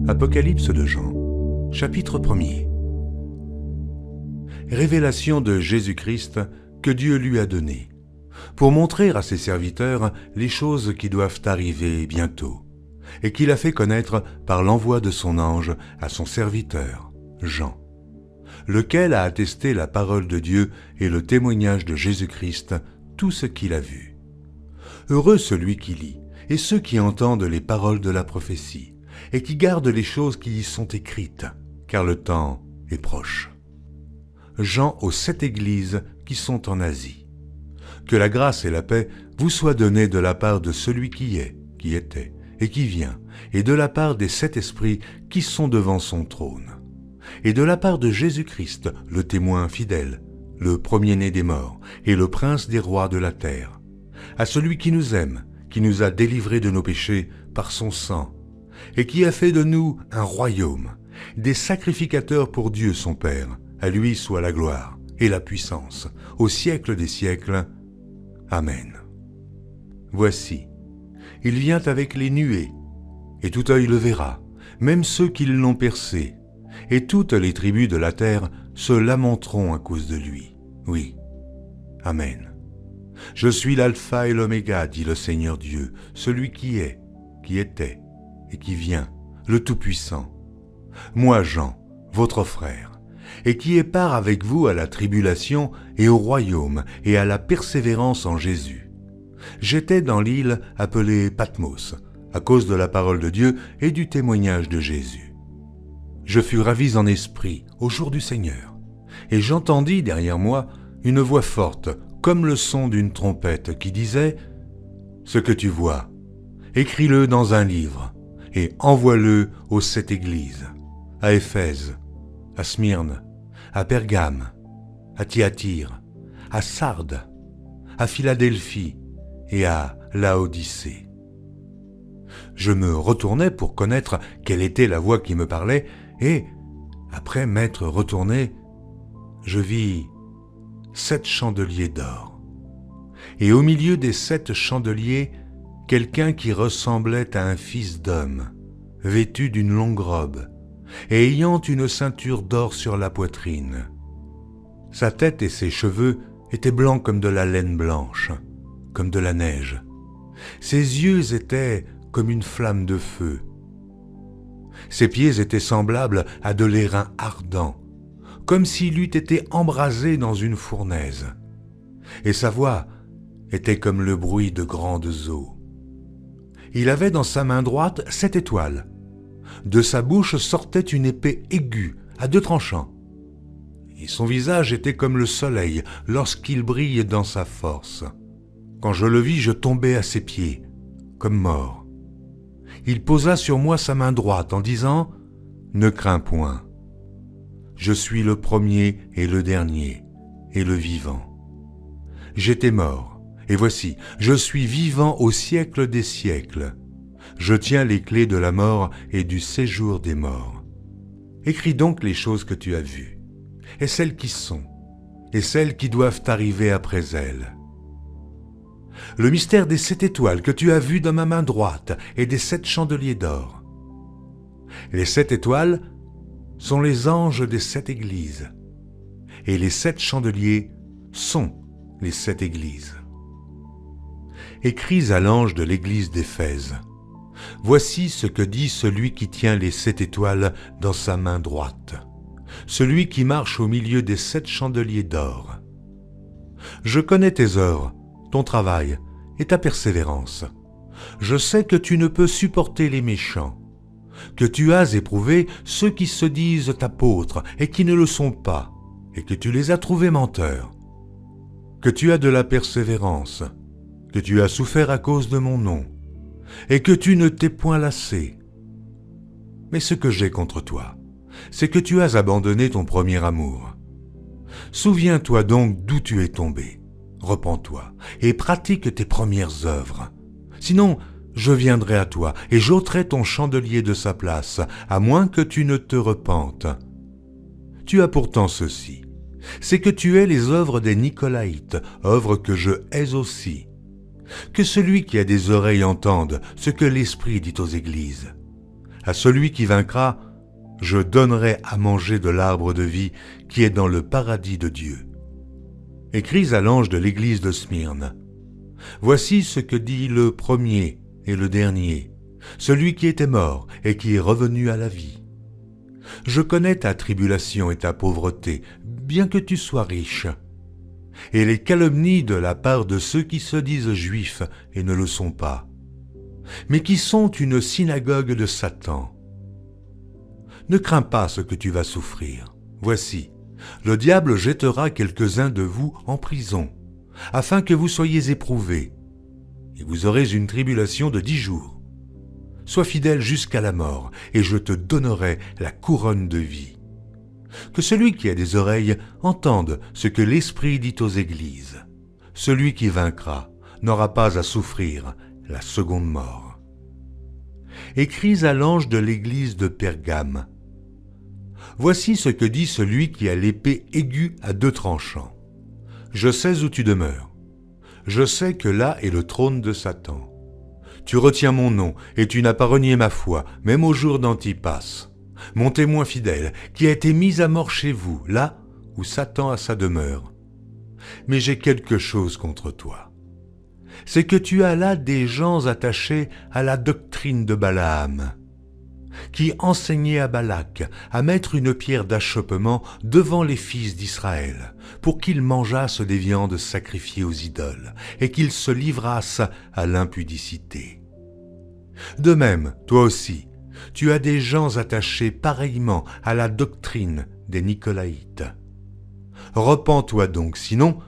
Apocalypse de Jean, chapitre 1er. Révélation de Jésus-Christ que Dieu lui a donnée, pour montrer à ses serviteurs les choses qui doivent arriver bientôt, et qu'il a fait connaître par l'envoi de son ange à son serviteur, Jean, lequel a attesté la parole de Dieu et le témoignage de Jésus-Christ, tout ce qu'il a vu. Heureux celui qui lit, et ceux qui entendent les paroles de la prophétie, et qui gardent les choses qui y sont écrites, car le temps est proche. Jean aux 7 églises qui sont en Asie. Que la grâce et la paix vous soient données de la part de celui qui est, qui était et qui vient, et de la part des 7 esprits qui sont devant son trône, et de la part de Jésus-Christ, le témoin fidèle, le premier-né des morts, et le prince des rois de la terre, à celui qui nous aime, qui nous a délivrés de nos péchés par son sang, et qui a fait de nous un royaume, des sacrificateurs pour Dieu son Père. À lui soit la gloire et la puissance, au siècle des siècles. Amen. Voici, il vient avec les nuées, et tout œil le verra, même ceux qui l'ont percé, et toutes les tribus de la terre se lamenteront à cause de lui. Oui. Amen. Je suis l'alpha et l'oméga, dit le Seigneur Dieu, celui qui est, qui était, et qui vient, le Tout-Puissant. Moi, Jean, votre frère, et qui ai part avec vous à la tribulation et au royaume et à la persévérance en Jésus. J'étais dans l'île appelée Patmos, à cause de la parole de Dieu et du témoignage de Jésus. Je fus ravi en esprit au jour du Seigneur, et j'entendis derrière moi une voix forte, comme le son d'une trompette, qui disait « Ce que tu vois, écris-le dans un livre, et envoie-le aux 7 églises, à Éphèse, à Smyrne, à Pergame, à Thyatire, à Sardes, à Philadelphie et à Laodicée. » Je me retournai pour connaître quelle était la voix qui me parlait, et, après m'être retourné, je vis 7 chandeliers d'or. Et au milieu des 7 chandeliers, quelqu'un qui ressemblait à un fils d'homme, vêtu d'une longue robe, et ayant une ceinture d'or sur la poitrine. Sa tête et ses cheveux étaient blancs comme de la laine blanche, comme de la neige. Ses yeux étaient comme une flamme de feu. Ses pieds étaient semblables à de l'airain ardent, comme s'il eût été embrasé dans une fournaise. Et sa voix était comme le bruit de grandes eaux. Il avait dans sa main droite 7 étoiles. De sa bouche sortait une épée aiguë, à 2 tranchants. Et son visage était comme le soleil lorsqu'il brille dans sa force. Quand je le vis, je tombai à ses pieds, comme mort. Il posa sur moi sa main droite en disant « Ne crains point. Je suis le premier et le dernier, et le vivant. J'étais mort. Et voici, je suis vivant au siècle des siècles. Je tiens les clés de la mort et du séjour des morts. Écris donc les choses que tu as vues, et celles qui sont, et celles qui doivent arriver après elles. Le mystère des 7 étoiles que tu as vues dans ma main droite et des 7 chandeliers d'or. Les 7 étoiles sont les anges des 7 églises, et les 7 chandeliers sont les 7 églises. Écris à l'ange de l'église d'Éphèse. Voici ce que dit celui qui tient les 7 étoiles dans sa main droite, celui qui marche au milieu des 7 chandeliers d'or. Je connais tes œuvres, ton travail et ta persévérance. Je sais que tu ne peux supporter les méchants, que tu as éprouvé ceux qui se disent apôtres et qui ne le sont pas, et que tu les as trouvés menteurs, que tu as de la persévérance, que tu as souffert à cause de mon nom, et que tu ne t'es point lassé. Mais ce que j'ai contre toi, c'est que tu as abandonné ton premier amour. Souviens-toi donc d'où tu es tombé, repens-toi, et pratique tes premières œuvres. Sinon, je viendrai à toi, et j'ôterai ton chandelier de sa place, à moins que tu ne te repentes. Tu as pourtant ceci, c'est que tu hais les œuvres des Nicolaïtes, œuvres que je hais aussi. Que celui qui a des oreilles entende ce que l'Esprit dit aux églises. À celui qui vaincra, je donnerai à manger de l'arbre de vie qui est dans le paradis de Dieu. » Écris à l'ange de l'église de Smyrne. Voici ce que dit le premier et le dernier, celui qui était mort et qui est revenu à la vie. Je connais ta tribulation et ta pauvreté, bien que tu sois riche, et les calomnies de la part de ceux qui se disent juifs et ne le sont pas, mais qui sont une synagogue de Satan. Ne crains pas ce que tu vas souffrir. Voici, le diable jettera quelques-uns de vous en prison, afin que vous soyez éprouvés, et vous aurez une tribulation de 10 jours. Sois fidèle jusqu'à la mort, et je te donnerai la couronne de vie. Que celui qui a des oreilles entende ce que l'Esprit dit aux églises. Celui qui vaincra n'aura pas à souffrir la seconde mort. Écris à l'ange de l'église de Pergame. Voici ce que dit celui qui a l'épée aiguë à 2 tranchants. Je sais où tu demeures. Je sais que là est le trône de Satan. Tu retiens mon nom et tu n'as pas renié ma foi, même au jour d'Antipas, mon témoin fidèle, qui a été mis à mort chez vous, là où Satan a sa demeure. Mais j'ai quelque chose contre toi. C'est que tu as là des gens attachés à la doctrine de Balaam, qui enseignait à Balak à mettre une pierre d'achoppement devant les fils d'Israël, pour qu'ils mangeassent des viandes sacrifiées aux idoles, et qu'ils se livrassent à l'impudicité. De même, toi aussi, tu as des gens attachés pareillement à la doctrine des Nicolaïtes. Repens-toi donc, sinon,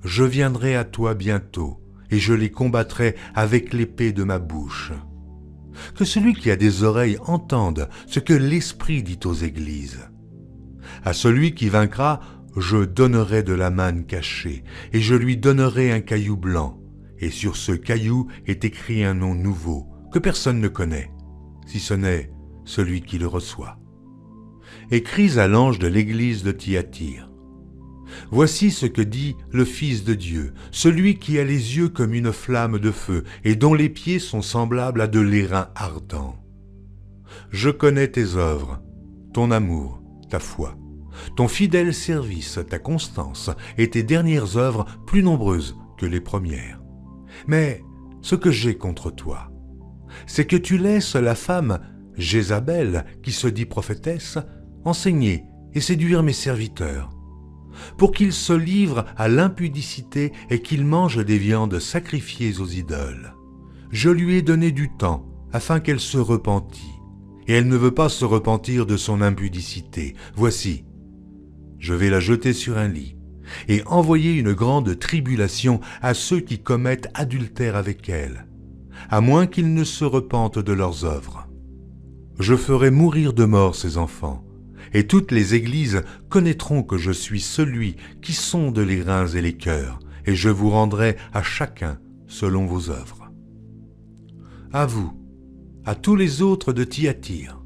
je viendrai à toi bientôt, et je les combattrai avec l'épée de ma bouche. Que celui qui a des oreilles entende ce que l'Esprit dit aux églises. À celui qui vaincra, je donnerai de la manne cachée, et je lui donnerai un caillou blanc, et sur ce caillou est écrit un nom nouveau, que personne ne connaît, si ce n'est celui qui le reçoit. Écris à l'ange de l'église de Thyatire. Voici ce que dit le Fils de Dieu, celui qui a les yeux comme une flamme de feu et dont les pieds sont semblables à de l'airain ardent. Je connais tes œuvres, ton amour, ta foi, ton fidèle service, ta constance et tes dernières œuvres plus nombreuses que les premières. Mais ce que j'ai contre toi, c'est que tu laisses la femme Jézabel, qui se dit prophétesse, enseigner et séduire mes serviteurs, pour qu'ils se livrent à l'impudicité et qu'ils mangent des viandes sacrifiées aux idoles. Je lui ai donné du temps afin qu'elle se repentît, et elle ne veut pas se repentir de son impudicité. Voici, je vais la jeter sur un lit et envoyer une grande tribulation à ceux qui commettent adultère avec elle, à moins qu'ils ne se repentent de leurs œuvres. Je ferai mourir de mort ces enfants, et toutes les églises connaîtront que je suis celui qui sonde les reins et les cœurs, et je vous rendrai à chacun selon vos œuvres. À vous, à tous les autres de Thyatire,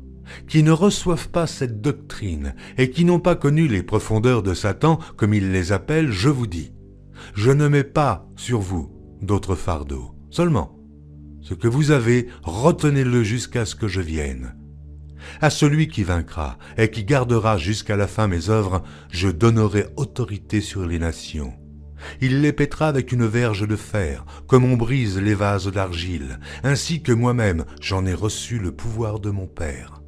qui ne reçoivent pas cette doctrine et qui n'ont pas connu les profondeurs de Satan, comme il les appelle, je vous dis, je ne mets pas sur vous d'autres fardeaux, seulement ce que vous avez, retenez-le jusqu'à ce que je vienne. À celui qui vaincra et qui gardera jusqu'à la fin mes œuvres, je donnerai autorité sur les nations. Il les pètera avec une verge de fer, comme on brise les vases d'argile, ainsi que moi-même j'en ai reçu le pouvoir de mon Père.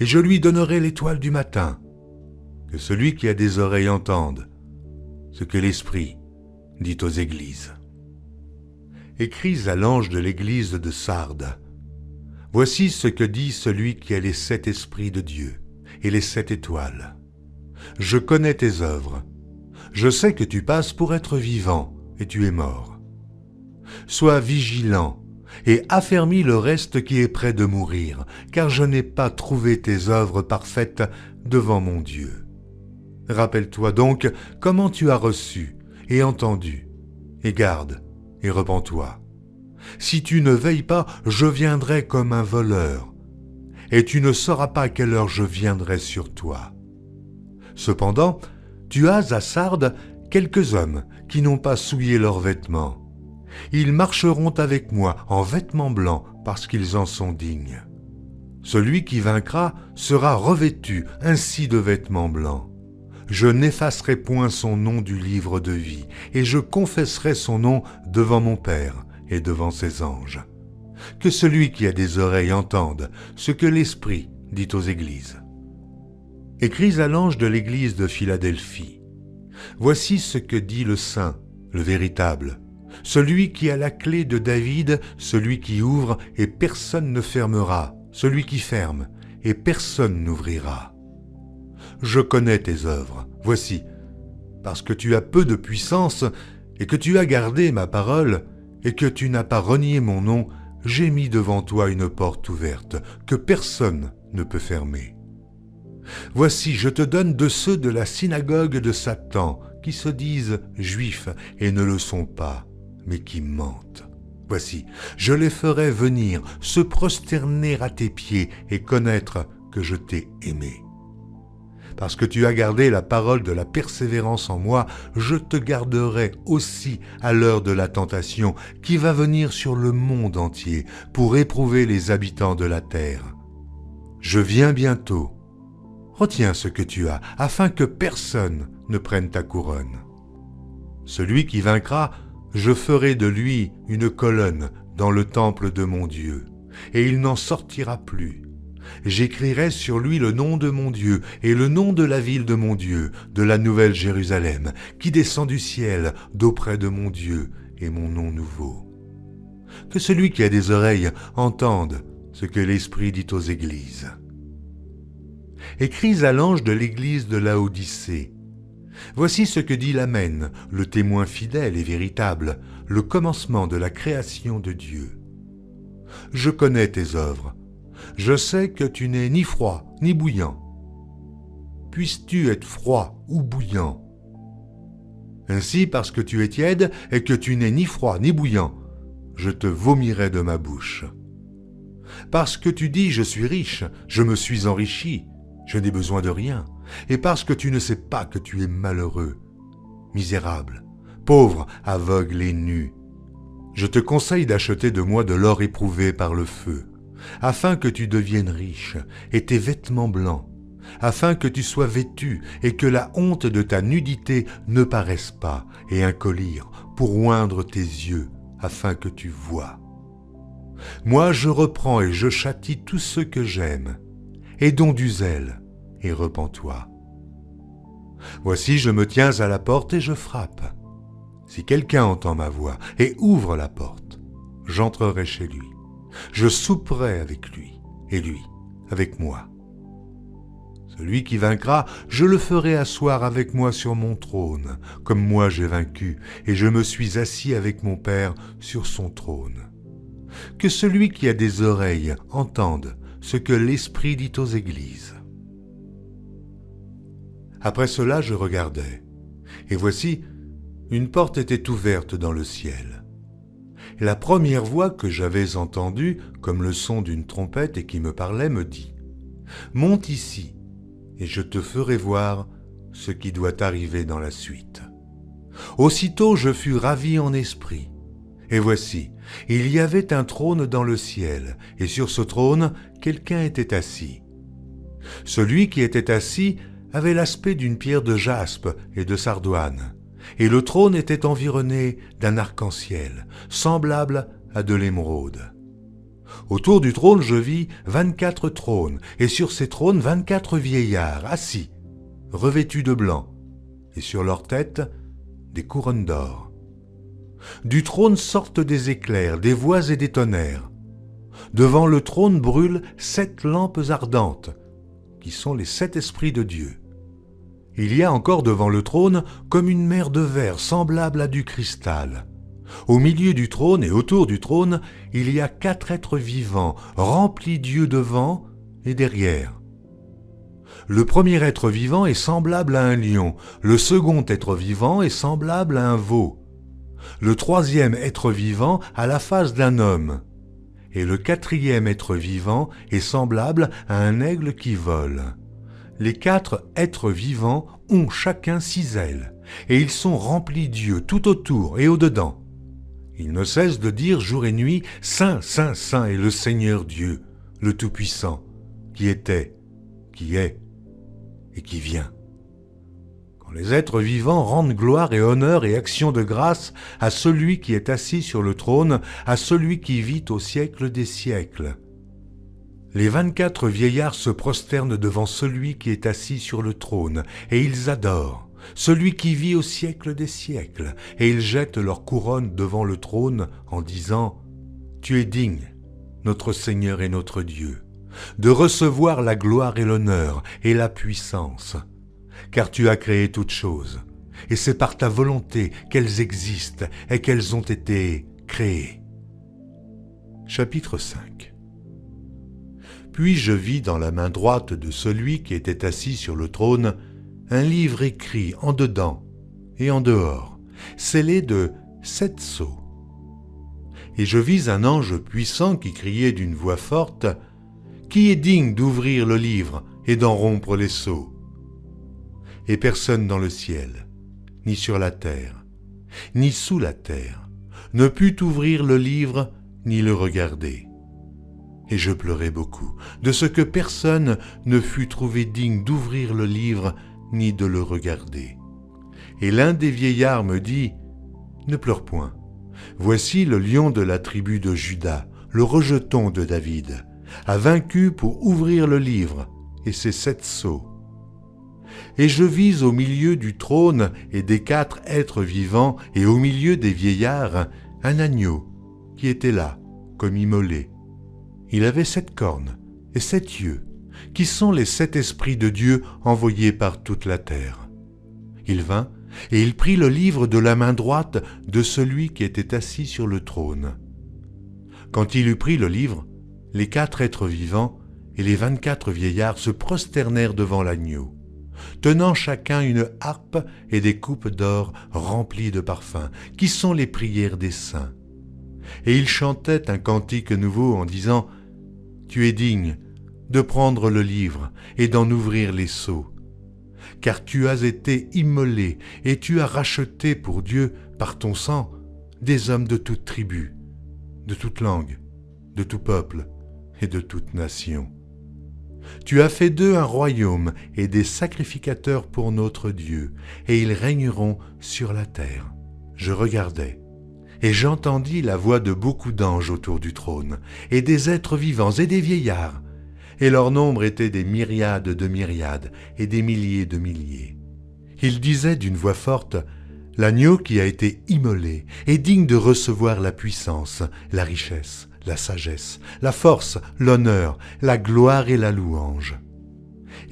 Et je lui donnerai l'étoile du matin. Que celui qui a des oreilles entende ce que l'Esprit dit aux églises. Écris à l'ange de l'église de Sardes. Voici ce que dit celui qui a les 7 esprits de Dieu et les 7 étoiles. Je connais tes œuvres. Je sais que tu passes pour être vivant et tu es mort. Sois vigilant et affermis le reste qui est près de mourir, car je n'ai pas trouvé tes œuvres parfaites devant mon Dieu. Rappelle-toi donc comment tu as reçu et entendu, et garde et repens-toi. Si tu ne veilles pas, je viendrai comme un voleur, et tu ne sauras pas à quelle heure je viendrai sur toi. Cependant, tu as à Sardes quelques hommes qui n'ont pas souillé leurs vêtements. Ils marcheront avec moi en vêtements blancs parce qu'ils en sont dignes. Celui qui vaincra sera revêtu ainsi de vêtements blancs. Je n'effacerai point son nom du livre de vie, et je confesserai son nom devant mon Père et devant ses anges. Que celui qui a des oreilles entende ce que l'Esprit dit aux églises. Écris à l'ange de l'église de Philadelphie. Voici ce que dit le Saint, le véritable, celui qui a la clé de David, celui qui ouvre et personne ne fermera, celui qui ferme et personne n'ouvrira. Je connais tes œuvres, voici, parce que tu as peu de puissance et que tu as gardé ma parole et que tu n'as pas renié mon nom, j'ai mis devant toi une porte ouverte que personne ne peut fermer. Voici, je te donne de ceux de la synagogue de Satan, qui se disent juifs et ne le sont pas, mais qui mentent. Voici, je les ferai venir, se prosterner à tes pieds et connaître que je t'ai aimé. Parce que tu as gardé la parole de la persévérance en moi, je te garderai aussi à l'heure de la tentation qui va venir sur le monde entier pour éprouver les habitants de la terre. Je viens bientôt. Retiens ce que tu as, afin que personne ne prenne ta couronne. Celui qui vaincra, je ferai de lui une colonne dans le temple de mon Dieu, et il n'en sortira plus. J'écrirai sur lui le nom de mon Dieu et le nom de la ville de mon Dieu, de la nouvelle Jérusalem, qui descend du ciel d'auprès de mon Dieu et mon nom nouveau. Que celui qui a des oreilles entende ce que l'Esprit dit aux églises. Écris à l'ange de l'église de Laodicée. Voici ce que dit l'Amen, le témoin fidèle et véritable, le commencement de la création de Dieu. Je connais tes œuvres. Je sais que tu n'es ni froid ni bouillant. Puisses-tu être froid ou bouillant? Ainsi, parce que tu es tiède et que tu n'es ni froid ni bouillant, je te vomirai de ma bouche. Parce que tu dis « je suis riche, je me suis enrichi, je n'ai besoin de rien », et parce que tu ne sais pas que tu es malheureux, misérable, pauvre, aveugle et nu, je te conseille d'acheter de moi de l'or éprouvé par le feu, afin que tu deviennes riche, et tes vêtements blancs, afin que tu sois vêtu, et que la honte de ta nudité ne paraisse pas, et un collier pour oindre tes yeux, afin que tu voies. Moi je reprends et je châtie tous ceux que j'aime, et dont du zèle, et repens-toi. Voici, je me tiens à la porte et je frappe. Si quelqu'un entend ma voix et ouvre la porte, j'entrerai chez lui. Je souperai avec lui, et lui avec moi. Celui qui vaincra, je le ferai asseoir avec moi sur mon trône, comme moi j'ai vaincu, et je me suis assis avec mon Père sur son trône. Que celui qui a des oreilles entende ce que l'Esprit dit aux églises. Après cela, je regardai, et voici, une porte était ouverte dans le ciel. Et la première voix que j'avais entendue, comme le son d'une trompette et qui me parlait, me dit « Monte ici, et je te ferai voir ce qui doit arriver dans la suite. » Aussitôt je fus ravi en esprit, et voici, il y avait un trône dans le ciel, et sur ce trône, quelqu'un était assis. Celui qui était assis avait l'aspect d'une pierre de jaspe et de sardoine, et le trône était environné d'un arc-en-ciel, semblable à de l'émeraude. Autour du trône, je vis 24 trônes, et sur ces trônes 24 vieillards assis, revêtus de blanc, et sur leurs têtes des couronnes d'or. Du trône sortent des éclairs, des voix et des tonnerres. Devant le trône brûlent 7 lampes ardentes, qui sont les 7 esprits de Dieu. Il y a encore devant le trône comme une mer de verre semblable à du cristal. Au milieu du trône et autour du trône, il y a 4 êtres vivants, remplis d'yeux devant et derrière. Le premier être vivant est semblable à un lion, le second être vivant est semblable à un veau, le troisième être vivant a la face d'un homme, et le quatrième être vivant est semblable à un aigle qui vole. Les 4 êtres vivants ont chacun 6 ailes, et ils sont remplis d'yeux tout autour et au-dedans. Ils ne cessent de dire jour et nuit, « Saint, Saint, Saint est le Seigneur Dieu, le Tout-Puissant, qui était, qui est et qui vient. Quand les êtres vivants rendent gloire et honneur et action de grâce à celui qui est assis sur le trône, à celui qui vit au siècle des siècles. Les 24 vieillards se prosternent devant celui qui est assis sur le trône, et ils adorent celui qui vit au siècle des siècles, et ils jettent leur couronne devant le trône en disant « Tu es digne, notre Seigneur et notre Dieu, de recevoir la gloire et l'honneur et la puissance, car tu as créé toutes choses, et c'est par ta volonté qu'elles existent et qu'elles ont été créées. » Chapitre 5. Puis je vis dans la main droite de celui qui était assis sur le trône un livre écrit en dedans et en dehors, scellé de 7 sceaux. Et je vis un ange puissant qui criait d'une voix forte « Qui est digne d'ouvrir le livre et d'en rompre les sceaux ?» Et personne dans le ciel, ni sur la terre, ni sous la terre, ne put ouvrir le livre ni le regarder. Et je pleurais beaucoup, de ce que personne ne fut trouvé digne d'ouvrir le livre ni de le regarder. Et l'un des vieillards me dit « Ne pleure point, voici le lion de la tribu de Juda, le rejeton de David, a vaincu pour ouvrir le livre et ses 7 sceaux. » Et je vis au milieu du trône et des 4 êtres vivants et au milieu des vieillards un agneau qui était là, comme immolé. Il avait 7 cornes et 7 yeux, qui sont les 7 esprits de Dieu envoyés par toute la terre. Il vint et il prit le livre de la main droite de celui qui était assis sur le trône. Quand il eut pris le livre, les 4 êtres vivants et les 24 vieillards se prosternèrent devant l'agneau, tenant chacun une harpe et des coupes d'or remplies de parfums, qui sont les prières des saints. Et ils chantaient un cantique nouveau en disant « Tu es digne de prendre le livre et d'en ouvrir les sceaux, car tu as été immolé et tu as racheté pour Dieu par ton sang des hommes de toute tribu, de toute langue, de tout peuple et de toute nation. Tu as fait d'eux un royaume et des sacrificateurs pour notre Dieu, et ils régneront sur la terre. » Je regardais, et j'entendis la voix de beaucoup d'anges autour du trône, et des êtres vivants et des vieillards, et leur nombre était des myriades de myriades et des milliers de milliers. Ils disaient d'une voix forte, « L'agneau qui a été immolé est digne de recevoir la puissance, la richesse, la sagesse, la force, l'honneur, la gloire et la louange. »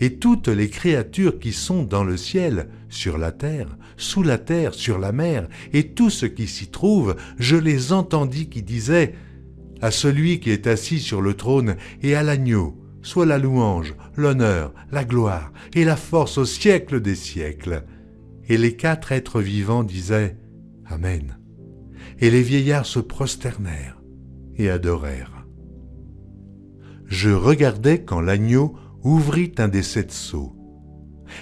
Et toutes les créatures qui sont dans le ciel, sur la terre, sous la terre, sur la mer, et tout ce qui s'y trouve, je les entendis qui disaient « À celui qui est assis sur le trône et à l'agneau, soit la louange, l'honneur, la gloire et la force au siècle des siècles. » Et les 4 êtres vivants disaient « Amen. » Et les vieillards se prosternèrent et adorèrent. Je regardais quand l'agneau ouvrit un des 7 sceaux,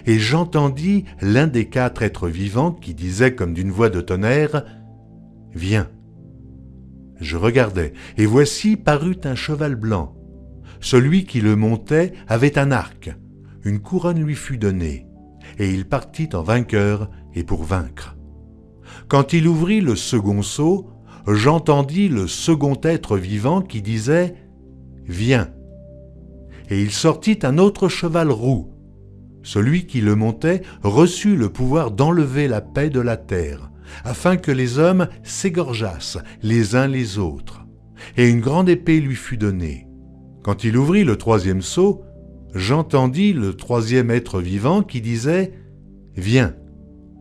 et j'entendis l'un des 4 êtres vivants qui disait comme d'une voix de tonnerre « Viens !» Je regardai, et voici parut un cheval blanc. Celui qui le montait avait un arc, une couronne lui fut donnée, et il partit en vainqueur et pour vaincre. Quand il ouvrit le second sceau, j'entendis le second être vivant qui disait « Viens !» Et il sortit un autre cheval roux. Celui qui le montait reçut le pouvoir d'enlever la paix de la terre, afin que les hommes s'égorgeassent les uns les autres. Et une grande épée lui fut donnée. Quand il ouvrit le 3e sceau, j'entendis le 3e être vivant qui disait « Viens !»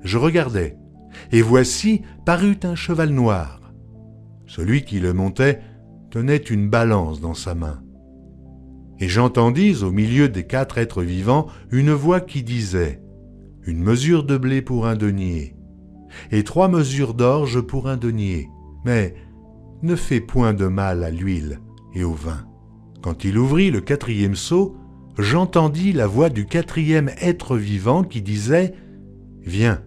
Je regardai, et voici parut un cheval noir. Celui qui le montait tenait une balance dans sa main. Et j'entendis au milieu des 4 êtres vivants une voix qui disait « Une mesure de blé pour un denier, et 3 mesures d'orge pour un denier, mais ne fais point de mal à l'huile et au vin. » Quand il ouvrit le 4e sceau, j'entendis la voix du 4e être vivant qui disait « Viens !»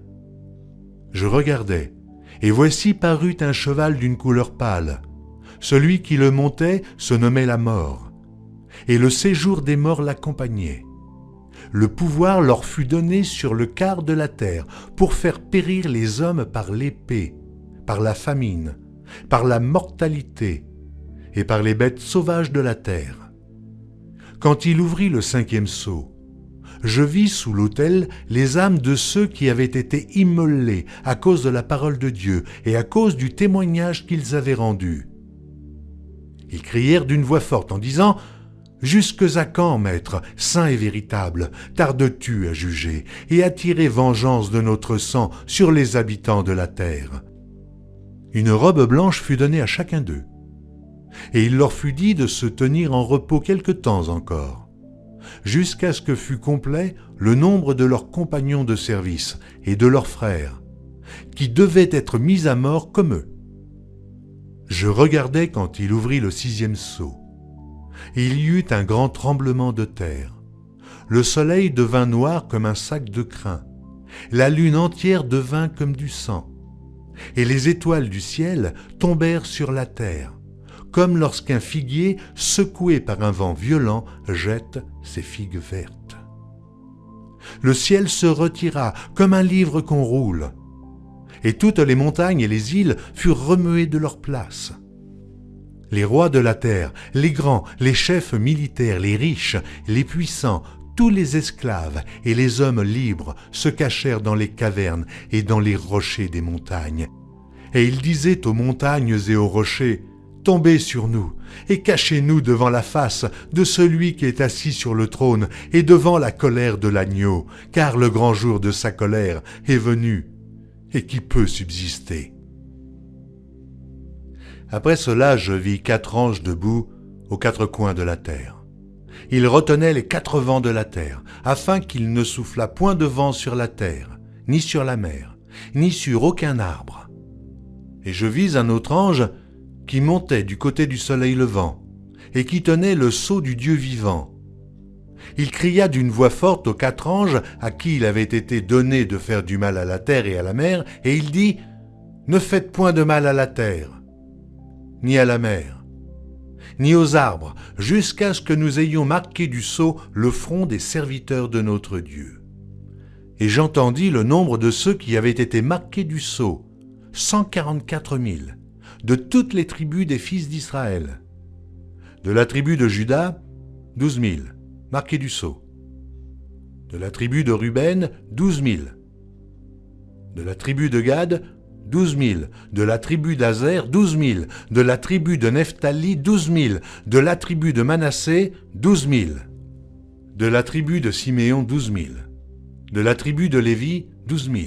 Je regardai, et voici parut un cheval d'une couleur pâle. Celui qui le montait se nommait la mort, et le séjour des morts l'accompagnait. Le pouvoir leur fut donné sur le quart de la terre pour faire périr les hommes par l'épée, par la famine, par la mortalité et par les bêtes sauvages de la terre. Quand il ouvrit le 5e sceau, je vis sous l'autel les âmes de ceux qui avaient été immolés à cause de la parole de Dieu et à cause du témoignage qu'ils avaient rendu. Ils crièrent d'une voix forte en disant « Jusque à quand, Maître, saint et véritable, tardes-tu à juger et à tirer vengeance de notre sang sur les habitants de la terre ?» Une robe blanche fut donnée à chacun d'eux, et il leur fut dit de se tenir en repos quelque temps encore, jusqu'à ce que fût complet le nombre de leurs compagnons de service et de leurs frères, qui devaient être mis à mort comme eux. Je regardais quand il ouvrit le 6e sceau, et il y eut un grand tremblement de terre. Le soleil devint noir comme un sac de crin, la lune entière devint comme du sang, et les étoiles du ciel tombèrent sur la terre, comme lorsqu'un figuier, secoué par un vent violent, jette ses figues vertes. Le ciel se retira comme un livre qu'on roule, et toutes les montagnes et les îles furent remuées de leur place. Les rois de la terre, les grands, les chefs militaires, les riches, les puissants, tous les esclaves et les hommes libres se cachèrent dans les cavernes et dans les rochers des montagnes. Et ils disaient aux montagnes et aux rochers, « Tombez sur nous et cachez-nous devant la face de celui qui est assis sur le trône et devant la colère de l'agneau, car le grand jour de sa colère est venu, et qui peut subsister ?» Après cela, je vis 4 anges debout aux 4 coins de la terre. Ils retenaient les 4 vents de la terre, afin qu'il ne soufflât point de vent sur la terre, ni sur la mer, ni sur aucun arbre. Et je vis un autre ange qui montait du côté du soleil levant, et qui tenait le sceau du Dieu vivant. Il cria d'une voix forte aux 4 anges à qui il avait été donné de faire du mal à la terre et à la mer, et il dit « Ne faites point de mal à la terre, ni à la mer, ni aux arbres, jusqu'à ce que nous ayons marqué du sceau le front des serviteurs de notre Dieu. » Et j'entendis le nombre de ceux qui avaient été marqués du sceau, 144 000, de toutes les tribus des fils d'Israël. De la tribu de Juda, 12 000, marqués du sceau. De la tribu de Ruben, 12 000. De la tribu de Gad, 12 000. De la tribu d'Azer, 12 000. De la tribu de Nephtali, 12 000. De la tribu de Manassé, 12 000. De la tribu de Siméon, 12 000. De la tribu de Lévi, 12 000.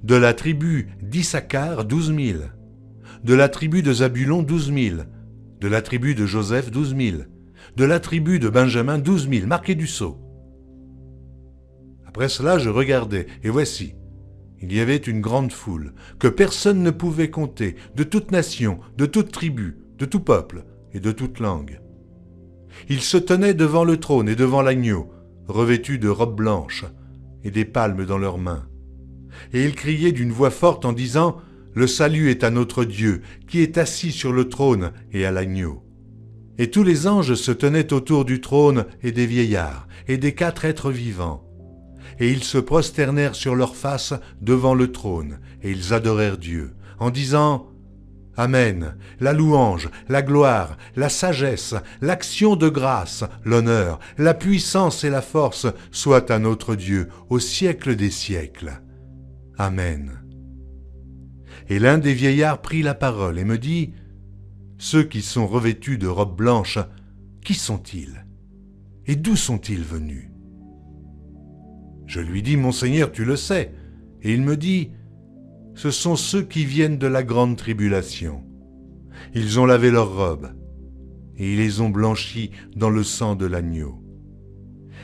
De la tribu d'Issachar, 12 000. De la tribu de Zabulon, 12 000. De la tribu de Joseph, 12 000. De la tribu de Benjamin, 12 000, marqués du sceau. Après cela, je regardais, et voici, il y avait une grande foule, que personne ne pouvait compter, de toute nation, de toute tribu, de tout peuple et de toute langue. Ils se tenaient devant le trône et devant l'agneau, revêtus de robes blanches et des palmes dans leurs mains. Et ils criaient d'une voix forte en disant « Le salut est à notre Dieu, qui est assis sur le trône et à l'agneau. » Et tous les anges se tenaient autour du trône et des vieillards et des 4 êtres vivants. Et ils se prosternèrent sur leurs faces devant le trône, et ils adorèrent Dieu, en disant « Amen, la louange, la gloire, la sagesse, l'action de grâce, l'honneur, la puissance et la force soient à notre Dieu au siècle des siècles. Amen. » Et l'un des vieillards prit la parole et me dit « Ceux qui sont revêtus de robes blanches, qui sont-ils? Et d'où sont-ils venus ?» Je lui dis « Mon Seigneur, tu le sais. » Et il me dit « Ce sont ceux qui viennent de la grande tribulation. Ils ont lavé leurs robes, et ils les ont blanchies dans le sang de l'agneau.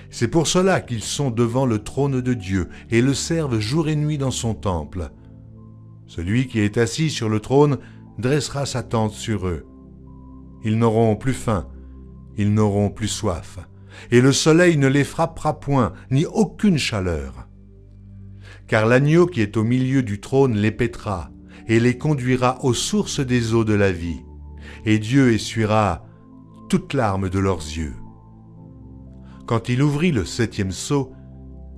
C'est pour cela qu'ils sont devant le trône de Dieu et le servent jour et nuit dans son temple. Celui qui est assis sur le trône dressera sa tente sur eux. Ils n'auront plus faim, ils n'auront plus soif, et le soleil ne les frappera point, ni aucune chaleur. Car l'agneau qui est au milieu du trône les paîtra, et les conduira aux sources des eaux de la vie, et Dieu essuiera toute larme de leurs yeux. Quand il ouvrit le 7e sceau,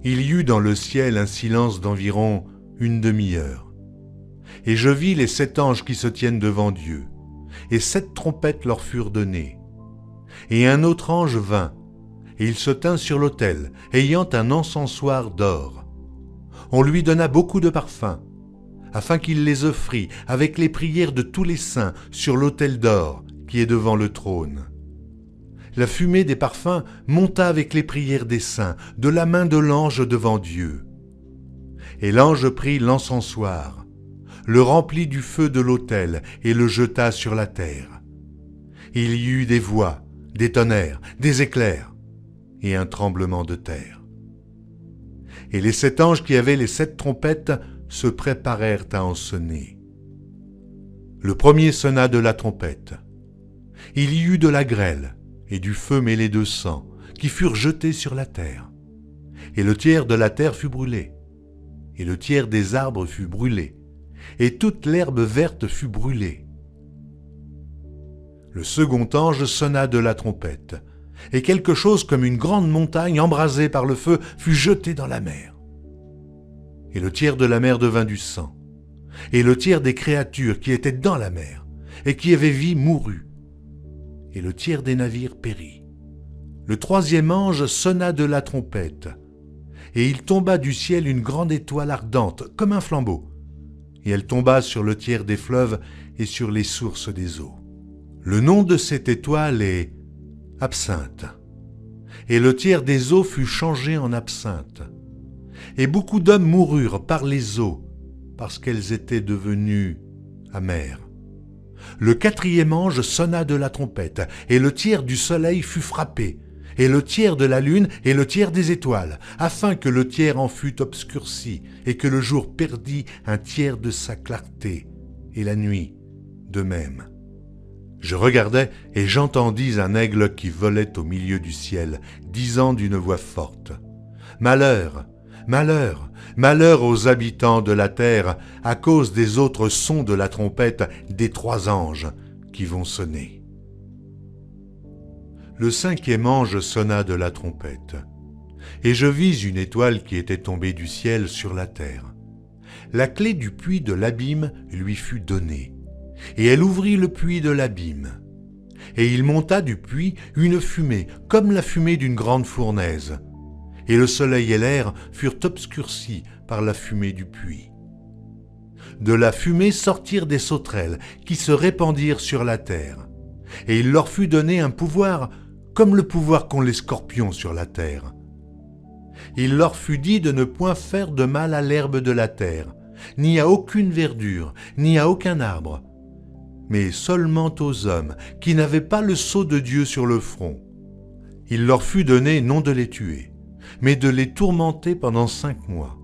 il y eut dans le ciel un silence d'environ une demi-heure. Et je vis les 7 anges qui se tiennent devant Dieu, et 7 trompettes leur furent données. Et un autre ange vint, et il se tint sur l'autel, ayant un encensoir d'or. On lui donna beaucoup de parfums, afin qu'il les offrît avec les prières de tous les saints sur l'autel d'or qui est devant le trône. La fumée des parfums monta avec les prières des saints de la main de l'ange devant Dieu. Et l'ange prit l'encensoir, le remplit du feu de l'autel et le jeta sur la terre. Il y eut des voix, des tonnerres, des éclairs et un tremblement de terre. Et les 7 anges qui avaient les 7 trompettes se préparèrent à en sonner. Le premier sonna de la trompette. Il y eut de la grêle et du feu mêlé de sang qui furent jetés sur la terre. Et le tiers de la terre fut brûlé, et le tiers des arbres fut brûlé, et toute l'herbe verte fut brûlée. Le second ange sonna de la trompette, et quelque chose comme une grande montagne embrasée par le feu fut jetée dans la mer. Et le tiers de la mer devint du sang, et le tiers des créatures qui étaient dans la mer, et qui avaient vie mourut, et le tiers des navires périt. Le troisième ange sonna de la trompette, et il tomba du ciel une grande étoile ardente, comme un flambeau, et elle tomba sur le tiers des fleuves et sur les sources des eaux. Le nom de cette étoile est Absinthe, et le tiers des eaux fut changé en absinthe. Et beaucoup d'hommes moururent par les eaux, parce qu'elles étaient devenues amères. Le quatrième ange sonna de la trompette, et le tiers du soleil fut frappé, et le tiers de la lune et le tiers des étoiles, afin que le tiers en fût obscurci, et que le jour perdît un tiers de sa clarté, et la nuit de même. Je regardai, et j'entendis un aigle qui volait au milieu du ciel, disant d'une voix forte : « Malheur, malheur, malheur aux habitants de la terre, à cause des autres sons de la trompette des 3 anges qui vont sonner. » Le 5e ange sonna de la trompette, et je vis une étoile qui était tombée du ciel sur la terre. La clé du puits de l'abîme lui fut donnée, et elle ouvrit le puits de l'abîme. Et il monta du puits une fumée, comme la fumée d'une grande fournaise, et le soleil et l'air furent obscurcis par la fumée du puits. De la fumée sortirent des sauterelles qui se répandirent sur la terre, et il leur fut donné un pouvoir comme le pouvoir qu'ont les scorpions sur la terre. Il leur fut dit de ne point faire de mal à l'herbe de la terre, ni à aucune verdure, ni à aucun arbre, mais seulement aux hommes qui n'avaient pas le sceau de Dieu sur le front. Il leur fut donné non de les tuer, mais de les tourmenter pendant 5 mois.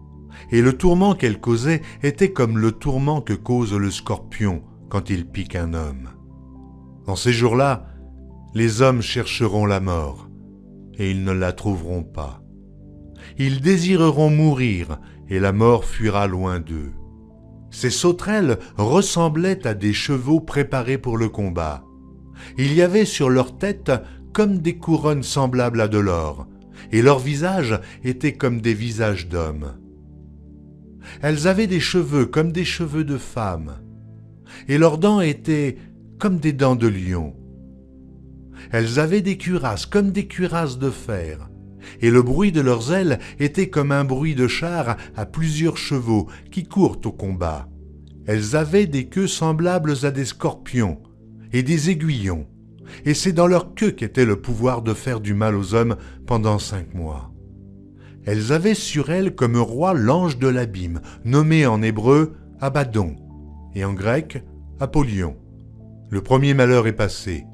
Et le tourment qu'elles causaient était comme le tourment que cause le scorpion quand il pique un homme. En ces jours-là, les hommes chercheront la mort, et ils ne la trouveront pas. Ils désireront mourir, et la mort fuira loin d'eux. Ces sauterelles ressemblaient à des chevaux préparés pour le combat. Il y avait sur leur tête comme des couronnes semblables à de l'or, et leurs visages étaient comme des visages d'hommes. Elles avaient des cheveux comme des cheveux de femmes, et leurs dents étaient comme des dents de lion. Elles avaient des cuirasses comme des cuirasses de fer, et le bruit de leurs ailes était comme un bruit de char à plusieurs chevaux qui courent au combat. Elles avaient des queues semblables à des scorpions et des aiguillons, et c'est dans leur queue qu'était le pouvoir de faire du mal aux hommes pendant 5 mois. Elles avaient sur elles comme roi l'ange de l'abîme, nommé en hébreu Abaddon, et en grec Apollyon. Le premier malheur est passé.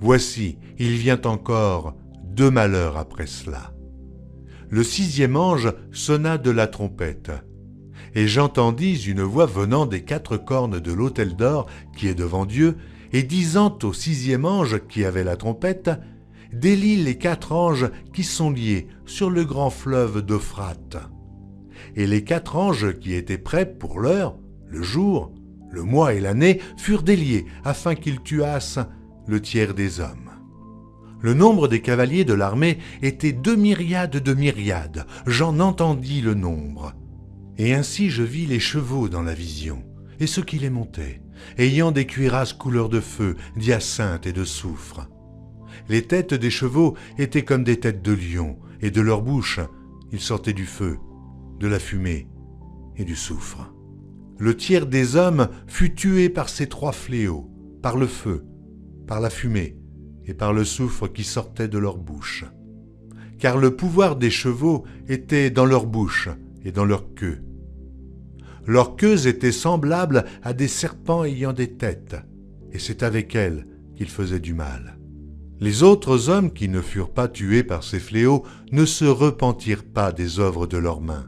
Voici, il vient encore 2 malheurs après cela. Le 6e ange sonna de la trompette, et j'entendis une voix venant des 4 cornes de l'autel d'or qui est devant Dieu, et disant au 6e ange qui avait la trompette : « Délie les 4 anges qui sont liés sur le grand fleuve d'Euphrate. » Et les 4 anges qui étaient prêts pour l'heure, le jour, le mois et l'année furent déliés afin qu'ils tuassent le tiers des hommes. Le nombre des cavaliers de l'armée était 2 myriades de myriades, j'en entendis le nombre. Et ainsi je vis les chevaux dans la vision, et ceux qui les montaient, ayant des cuirasses couleur de feu, d'hyacinthe et de soufre. Les têtes des chevaux étaient comme des têtes de lions, et de leur bouche il sortait du feu, de la fumée et du soufre. Le tiers des hommes fut tué par ces 3 fléaux, par le feu, par la fumée et par le soufre qui sortait de leur bouche. Car le pouvoir des chevaux était dans leur bouche et dans leur queue. Leurs queues étaient semblables à des serpents ayant des têtes, et c'est avec elles qu'ils faisaient du mal. Les autres hommes qui ne furent pas tués par ces fléaux ne se repentirent pas des œuvres de leurs mains,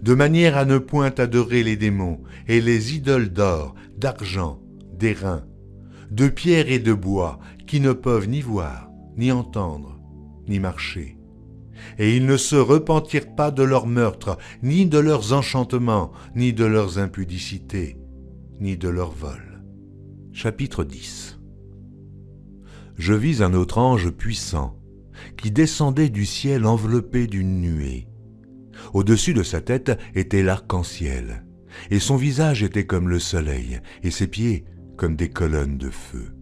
de manière à ne point adorer les démons et les idoles d'or, d'argent, d'airain, de pierre et de bois, qui ne peuvent ni voir, ni entendre, ni marcher. Et ils ne se repentirent pas de leurs meurtres, ni de leurs enchantements, ni de leurs impudicités, ni de leurs vols. Chapitre 10. Je vis un autre ange puissant, qui descendait du ciel enveloppé d'une nuée. Au-dessus de sa tête était l'arc-en-ciel, et son visage était comme le soleil, et ses pieds comme des colonnes de feu.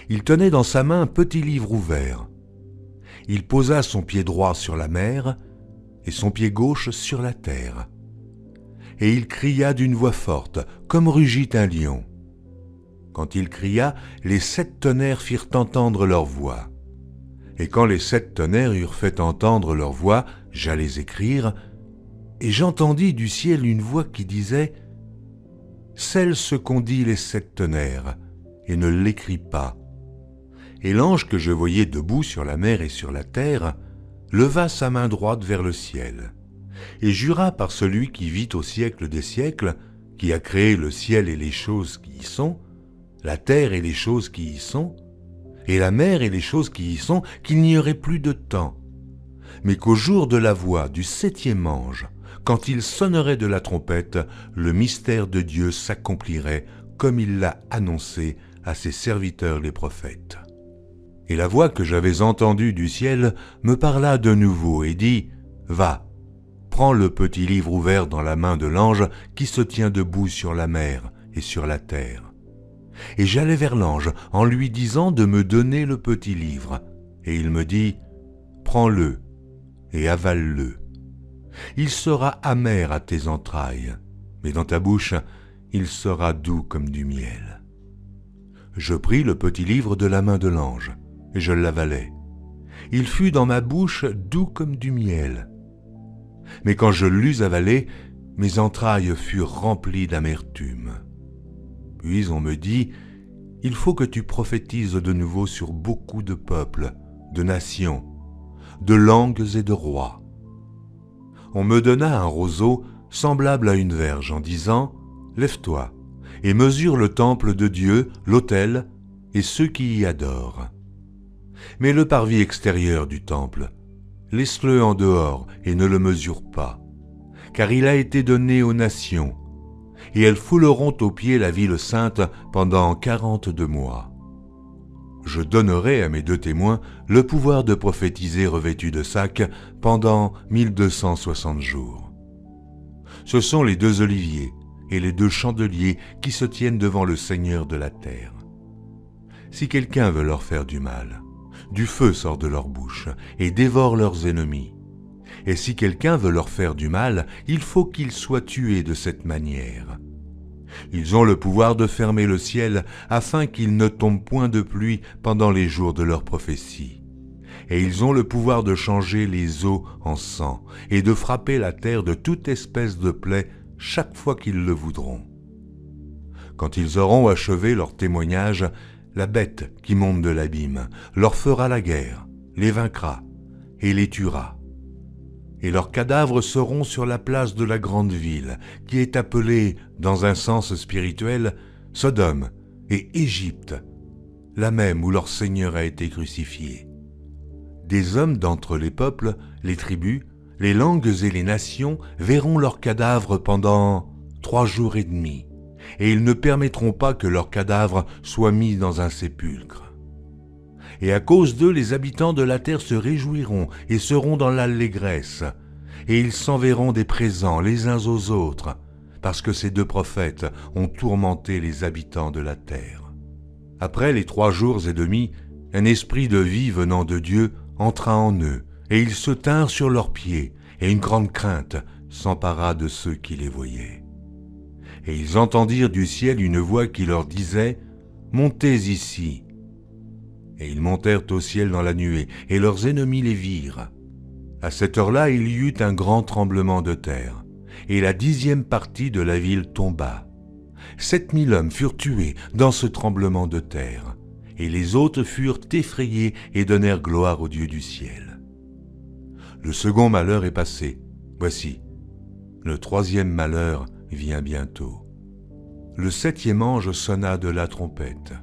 Il tenait dans sa main un petit livre ouvert. Il posa son pied droit sur la mer et son pied gauche sur la terre. Et il cria d'une voix forte, comme rugit un lion. Quand il cria, les 7 tonnerres firent entendre leur voix. Et quand les 7 tonnerres eurent fait entendre leur voix, j'allais écrire, et j'entendis du ciel une voix qui disait « Scelle ce qu'ont dit les 7 tonnerres, et ne l'écris pas. » Et l'ange que je voyais debout sur la mer et sur la terre leva sa main droite vers le ciel, et jura par celui qui vit au siècle des siècles, qui a créé le ciel et les choses qui y sont, la terre et les choses qui y sont, et la mer et les choses qui y sont, qu'il n'y aurait plus de temps, mais qu'au jour de la voix du 7e ange, quand il sonnerait de la trompette, le mystère de Dieu s'accomplirait comme il l'a annoncé à ses serviteurs les prophètes. Et la voix que j'avais entendue du ciel me parla de nouveau et dit « Va, prends le petit livre ouvert dans la main de l'ange qui se tient debout sur la mer et sur la terre. » Et j'allai vers l'ange en lui disant de me donner le petit livre. Et il me dit « Prends-le et avale-le. Il sera amer à tes entrailles, mais dans ta bouche, il sera doux comme du miel. » Je pris le petit livre de la main de l'ange, et je l'avalai. Il fut dans ma bouche doux comme du miel. Mais quand je l'eus avalé, mes entrailles furent remplies d'amertume. Puis on me dit, « Il faut que tu prophétises de nouveau sur beaucoup de peuples, de nations, de langues et de rois. » On me donna un roseau semblable à une verge en disant, « Lève-toi et mesure le temple de Dieu, l'autel et ceux qui y adorent. Mais le parvis extérieur du temple, laisse-le en dehors et ne le mesure pas, car il a été donné aux nations, et elles fouleront aux pieds la ville sainte pendant 42 mois. Je donnerai à mes 2 témoins le pouvoir de prophétiser revêtus de sacs pendant 1260 jours. Ce sont les 2 oliviers et les 2 chandeliers qui se tiennent devant le Seigneur de la terre. Si quelqu'un veut leur faire du mal, du feu sort de leur bouche et dévore leurs ennemis. Et si quelqu'un veut leur faire du mal, il faut qu'ils soient tués de cette manière. Ils ont le pouvoir de fermer le ciel afin qu'il ne tombe point de pluie pendant les jours de leur prophétie. Et ils ont le pouvoir de changer les eaux en sang et de frapper la terre de toute espèce de plaie chaque fois qu'ils le voudront. Quand ils auront achevé leur témoignage, la bête qui monte de l'abîme leur fera la guerre, les vaincra et les tuera. Et leurs cadavres seront sur la place de la grande ville, qui est appelée, dans un sens spirituel, Sodome et Égypte, la même où leur Seigneur a été crucifié. Des hommes d'entre les peuples, les tribus, les langues et les nations verront leurs cadavres pendant 3 jours et demi, et ils ne permettront pas que leurs cadavres soient mis dans un sépulcre. Et à cause d'eux, les habitants de la terre se réjouiront et seront dans l'allégresse. Et ils s'enverront des présents les uns aux autres, parce que ces deux prophètes ont tourmenté les habitants de la terre. Après les 3 jours et demi, un esprit de vie venant de Dieu entra en eux, et ils se tinrent sur leurs pieds, et une grande crainte s'empara de ceux qui les voyaient. Et ils entendirent du ciel une voix qui leur disait « Montez ici !» Et ils montèrent au ciel dans la nuée, et leurs ennemis les virent. À cette heure-là, il y eut un grand tremblement de terre, et la 10e partie de la ville tomba. 7000 hommes furent tués dans ce tremblement de terre, et les autres furent effrayés et donnèrent gloire au Dieu du ciel. Le second malheur est passé. Voici, le 3e malheur vient bientôt. Le 7e ange sonna de la trompette,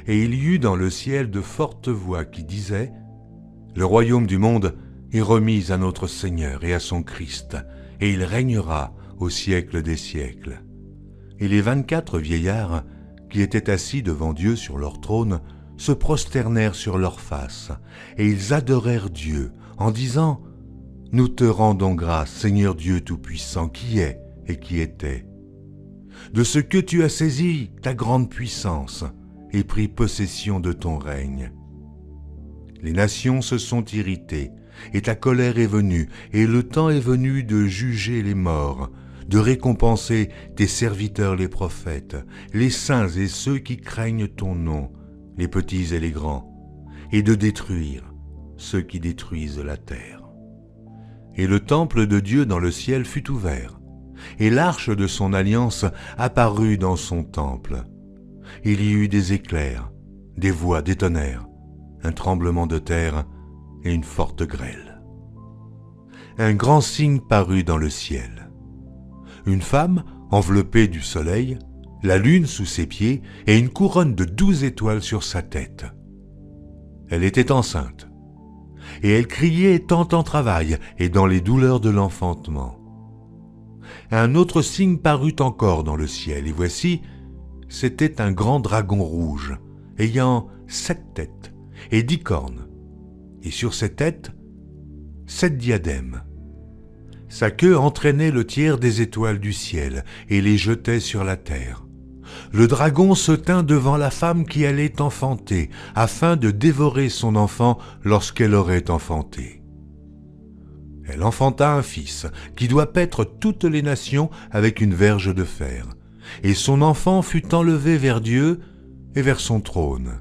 et il y eut dans le ciel de fortes voix qui disaient « Le royaume du monde est remis à notre Seigneur et à son Christ, et il régnera au siècle des siècles. » Et les 24 vieillards qui étaient assis devant Dieu sur leur trône se prosternèrent sur leurs faces, et ils adorèrent Dieu en disant « Nous te rendons grâce, Seigneur Dieu Tout-Puissant, qui est et qui était, de ce que tu as saisi ta grande puissance et pris possession de ton règne. Les nations se sont irritées, et ta colère est venue, et le temps est venu de juger les morts, de récompenser tes serviteurs les prophètes, les saints et ceux qui craignent ton nom, les petits et les grands, et de détruire ceux qui détruisent la terre. Et le temple de Dieu dans le ciel fut ouvert, et l'arche de son alliance apparut dans son temple. Il y eut des éclairs, des voix, des tonnerres, un tremblement de terre et une forte grêle. Un grand signe parut dans le ciel. Une femme enveloppée du soleil, la lune sous ses pieds et une couronne de 12 étoiles sur sa tête. Elle était enceinte, et elle criait étant en travail et dans les douleurs de l'enfantement. Un autre signe parut encore dans le ciel, et voici, c'était un grand dragon rouge, ayant 7 têtes et 10 cornes, et sur ses têtes, 7 diadèmes. Sa queue entraînait le tiers des étoiles du ciel et les jetait sur la terre. Le dragon se tint devant la femme qui allait enfanter, afin de dévorer son enfant lorsqu'elle aurait enfanté. Elle enfanta un fils, qui doit paître toutes les nations avec une verge de fer, et son enfant fut enlevé vers Dieu et vers son trône.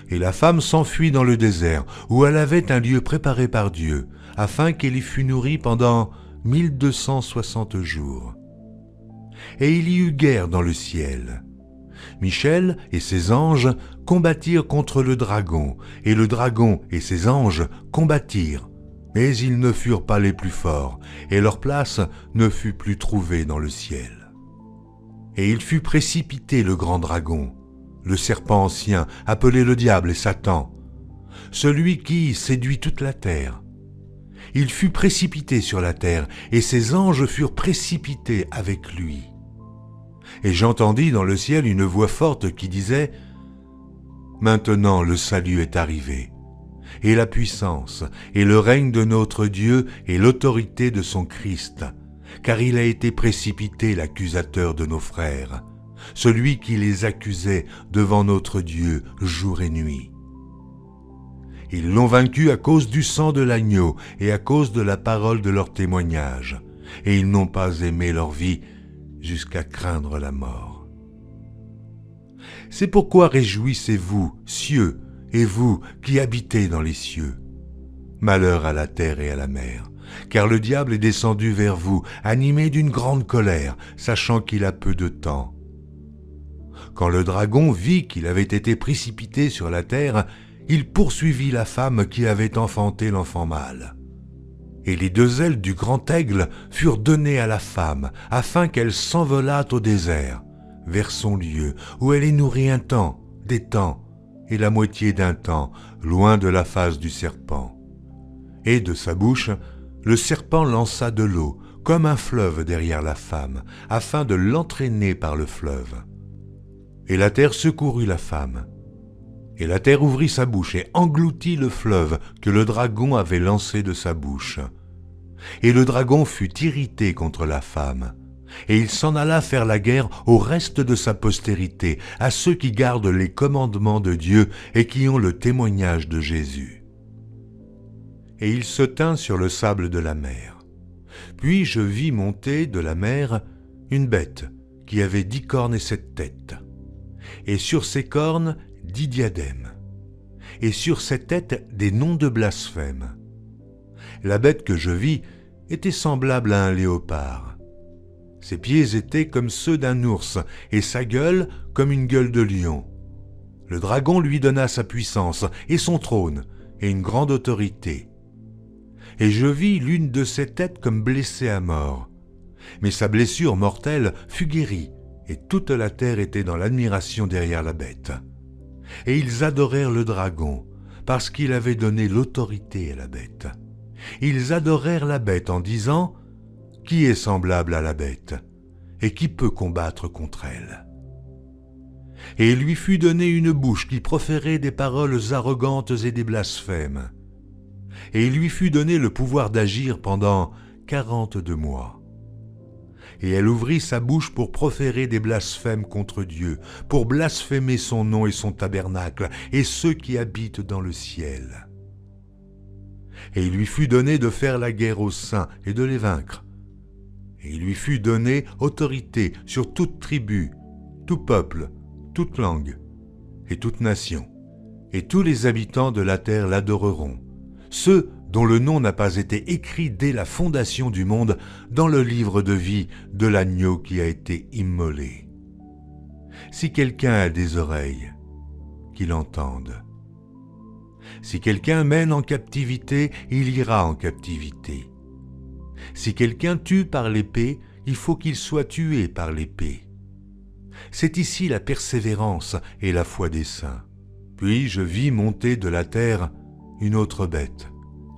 Et la femme s'enfuit dans le désert, où elle avait un lieu préparé par Dieu, afin qu'elle y fût nourrie pendant 1260 jours. Et il y eut guerre dans le ciel. Michel et ses anges combattirent contre le dragon, et le dragon et ses anges combattirent, mais ils ne furent pas les plus forts, et leur place ne fut plus trouvée dans le ciel. Et il fut précipité le grand dragon, le serpent ancien, appelé le diable et Satan, celui qui séduit toute la terre. Il fut précipité sur la terre, et ses anges furent précipités avec lui. Et j'entendis dans le ciel une voix forte qui disait « Maintenant le salut est arrivé, et la puissance, et le règne de notre Dieu, et l'autorité de son Christ, car il a été précipité l'accusateur de nos frères, celui qui les accusait devant notre Dieu jour et nuit. Ils l'ont vaincu à cause du sang de l'agneau et à cause de la parole de leur témoignage, et ils n'ont pas aimé leur vie jusqu'à craindre la mort. C'est pourquoi réjouissez-vous, cieux, et vous qui habitez dans les cieux. Malheur à la terre et à la mer, car le diable est descendu vers vous, animé d'une grande colère, sachant qu'il a peu de temps. Quand le dragon vit qu'il avait été précipité sur la terre, il poursuivit la femme qui avait enfanté l'enfant mâle. Et les 2 ailes du grand aigle furent données à la femme, afin qu'elle s'envolât au désert, vers son lieu, où elle est nourrie un temps, des temps, et la moitié d'un temps, loin de la face du serpent. Et de sa bouche, le serpent lança de l'eau, comme un fleuve derrière la femme, afin de l'entraîner par le fleuve. Et la terre secourut la femme. Et la terre ouvrit sa bouche et engloutit le fleuve que le dragon avait lancé de sa bouche. Et le dragon fut irrité contre la femme, et il s'en alla faire la guerre au reste de sa postérité, à ceux qui gardent les commandements de Dieu et qui ont le témoignage de Jésus. Et il se tint sur le sable de la mer. Puis je vis monter de la mer une bête qui avait 10 cornes et 7 têtes, et sur ses cornes 10 diadèmes, et sur ses têtes des noms de blasphème. La bête que je vis était semblable à un léopard. Ses pieds étaient comme ceux d'un ours, et sa gueule comme une gueule de lion. Le dragon lui donna sa puissance, et son trône, et une grande autorité. Et je vis l'une de ses têtes comme blessée à mort. Mais sa blessure mortelle fut guérie, et toute la terre était dans l'admiration derrière la bête. Et ils adorèrent le dragon, parce qu'il avait donné l'autorité à la bête. Ils adorèrent la bête en disant « Qui est semblable à la bête, et qui peut combattre contre elle ?» Et il lui fut donné une bouche qui proférait des paroles arrogantes et des blasphèmes. Et il lui fut donné le pouvoir d'agir pendant 42 mois. Et elle ouvrit sa bouche pour proférer des blasphèmes contre Dieu, pour blasphémer son nom et son tabernacle, et ceux qui habitent dans le ciel. Et il lui fut donné de faire la guerre aux saints et de les vaincre. Et il lui fut donné autorité sur toute tribu, tout peuple, toute langue et toute nation. Et tous les habitants de la terre l'adoreront, ceux dont le nom n'a pas été écrit dès la fondation du monde dans le livre de vie de l'agneau qui a été immolé. Si quelqu'un a des oreilles, qu'il entende. Si quelqu'un mène en captivité, il ira en captivité. Si quelqu'un tue par l'épée, il faut qu'il soit tué par l'épée. C'est ici la persévérance et la foi des saints. Puis je vis monter de la terre une autre bête,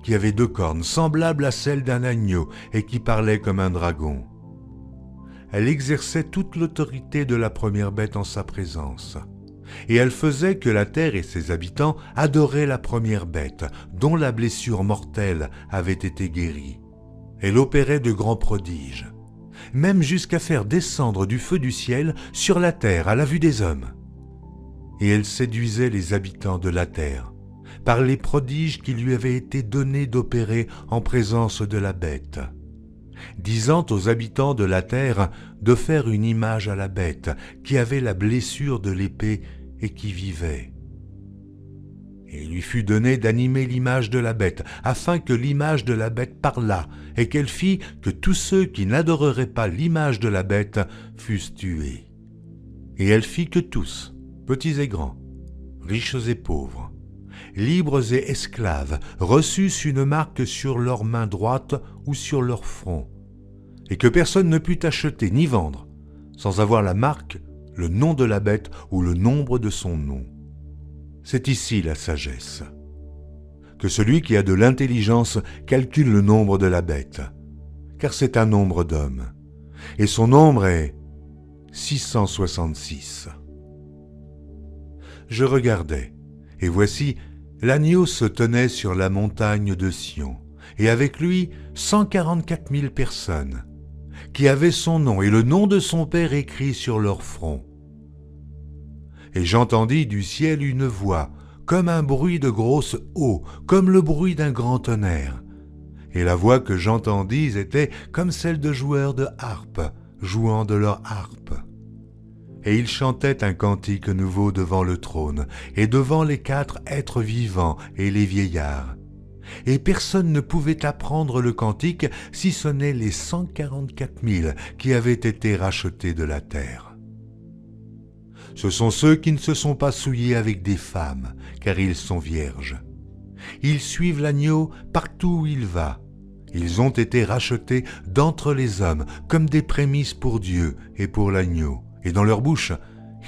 qui avait 2 cornes, semblables à celles d'un agneau, et qui parlait comme un dragon. Elle exerçait toute l'autorité de la première bête en sa présence, et elle faisait que la terre et ses habitants adoraient la première bête, dont la blessure mortelle avait été guérie. Elle opérait de grands prodiges, même jusqu'à faire descendre du feu du ciel sur la terre à la vue des hommes. Et elle séduisait les habitants de la terre, par les prodiges qui lui avaient été donnés d'opérer en présence de la bête, disant aux habitants de la terre de faire une image à la bête qui avait la blessure de l'épée et qui vivait. Et il lui fut donné d'animer l'image de la bête, afin que l'image de la bête parlât, et qu'elle fît que tous ceux qui n'adoreraient pas l'image de la bête fussent tués. Et elle fit que tous, petits et grands, riches et pauvres, libres et esclaves, reçussent une marque sur leur main droite ou sur leur front, et que personne ne put acheter ni vendre, sans avoir la marque, le nom de la bête ou le nombre de son nom. C'est ici la sagesse. Que celui qui a de l'intelligence calcule le nombre de la bête, car c'est un nombre d'hommes, et son nombre est 666. Je regardais, et voici, l'agneau se tenait sur la montagne de Sion, et avec lui 144 000 personnes, qui avaient son nom et le nom de son Père écrit sur leur front. Et j'entendis du ciel une voix, comme un bruit de grosse eau, comme le bruit d'un grand tonnerre. Et la voix que j'entendis était comme celle de joueurs de harpe, jouant de leur harpe. Et ils chantaient un cantique nouveau devant le trône, et devant les 4 êtres vivants et les vieillards. Et personne ne pouvait apprendre le cantique si ce n'est les 144 000 qui avaient été rachetés de la terre. Ce sont ceux qui ne se sont pas souillés avec des femmes, car ils sont vierges. Ils suivent l'agneau partout où il va. Ils ont été rachetés d'entre les hommes comme des prémices pour Dieu et pour l'agneau. Et dans leur bouche,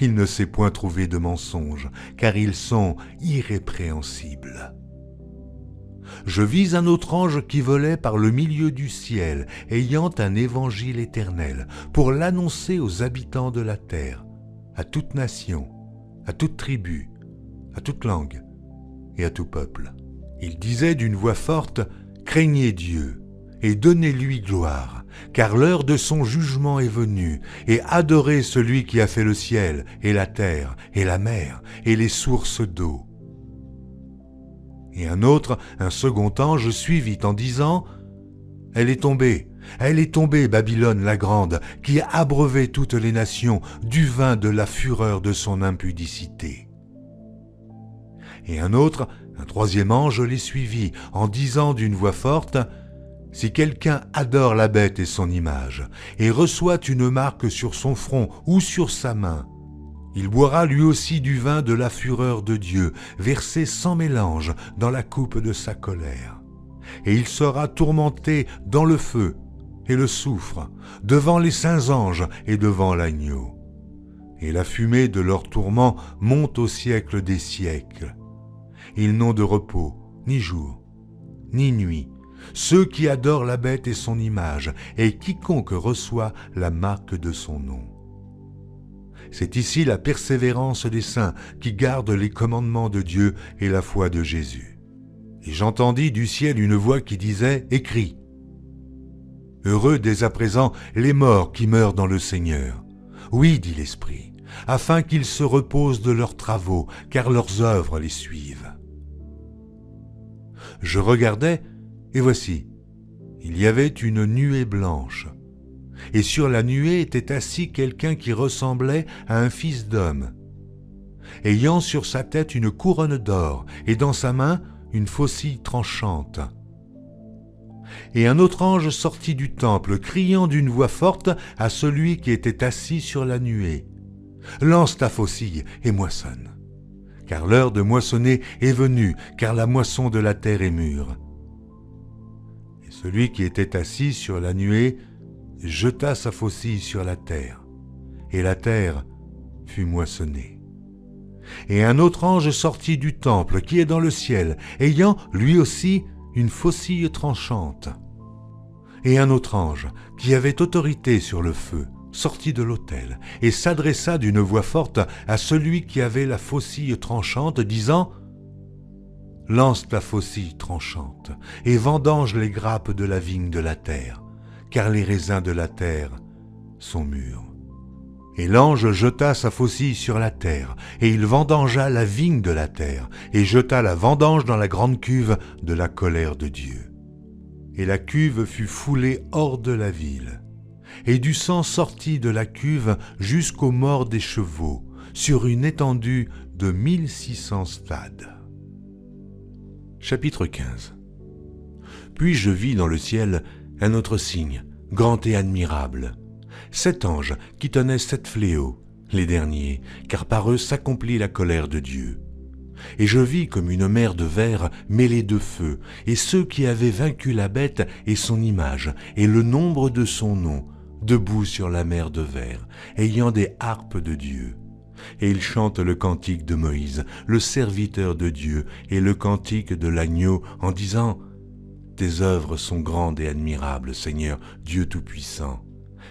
il ne s'est point trouvé de mensonge, car ils sont irrépréhensibles. Je vis un autre ange qui volait par le milieu du ciel, ayant un évangile éternel, pour l'annoncer aux habitants de la terre, à toute nation, à toute tribu, à toute langue et à tout peuple. Il disait d'une voix forte, « Craignez Dieu et donnez-lui gloire, car l'heure de son jugement est venue, et adorez celui qui a fait le ciel et la terre et la mer et les sources d'eau. » Et un autre, un second ange, suivit en disant, « Elle est tombée, Babylone la grande, qui a abreuvé toutes les nations du vin de la fureur de son impudicité. » Et un autre, un troisième ange, les suivit en disant d'une voix forte, « Si quelqu'un adore la bête et son image, et reçoit une marque sur son front ou sur sa main, il boira lui aussi du vin de la fureur de Dieu, versé sans mélange dans la coupe de sa colère. Et il sera tourmenté dans le feu et le soufre, devant les saints anges et devant l'agneau. Et la fumée de leur tourment monte au siècle des siècles. Ils n'ont de repos, ni jour, ni nuit, ceux qui adorent la bête et son image, et quiconque reçoit la marque de son nom. C'est ici la persévérance des saints qui gardent les commandements de Dieu et la foi de Jésus. Et j'entendis du ciel une voix qui disait « Écris ! Heureux dès à présent les morts qui meurent dans le Seigneur. Oui, dit l'Esprit, afin qu'ils se reposent de leurs travaux, car leurs œuvres les suivent. » Je regardais, et voici, il y avait une nuée blanche. Et sur la nuée était assis quelqu'un qui ressemblait à un fils d'homme, ayant sur sa tête une couronne d'or, et dans sa main une faucille tranchante. Et un autre ange sortit du temple, criant d'une voix forte à celui qui était assis sur la nuée, « Lance ta faucille et moissonne, car l'heure de moissonner est venue, car la moisson de la terre est mûre. » Et celui qui était assis sur la nuée jeta sa faucille sur la terre, et la terre fut moissonnée. Et un autre ange sortit du temple qui est dans le ciel, ayant lui aussi une faucille tranchante. Et un autre ange, qui avait autorité sur le feu, sortit de l'autel, et s'adressa d'une voix forte à celui qui avait la faucille tranchante, disant, « Lance ta faucille tranchante, et vendange les grappes de la vigne de la terre, car les raisins de la terre sont mûrs. » Et l'ange jeta sa faucille sur la terre, et il vendangea la vigne de la terre, et jeta la vendange dans la grande cuve de la colère de Dieu. Et la cuve fut foulée hors de la ville, et du sang sortit de la cuve jusqu'aux morts des chevaux, sur une étendue de 1600 stades. Chapitre 15. Puis je vis dans le ciel un autre signe, grand et admirable, 7 anges qui tenaient 7 fléaux, les derniers, car par eux s'accomplit la colère de Dieu. Et je vis comme une mer de verre mêlée de feu, et ceux qui avaient vaincu la bête et son image, et le nombre de son nom, debout sur la mer de verre, ayant des harpes de Dieu. Et ils chantent le cantique de Moïse, le serviteur de Dieu, et le cantique de l'agneau, en disant « Tes œuvres sont grandes et admirables, Seigneur, Dieu Tout-Puissant.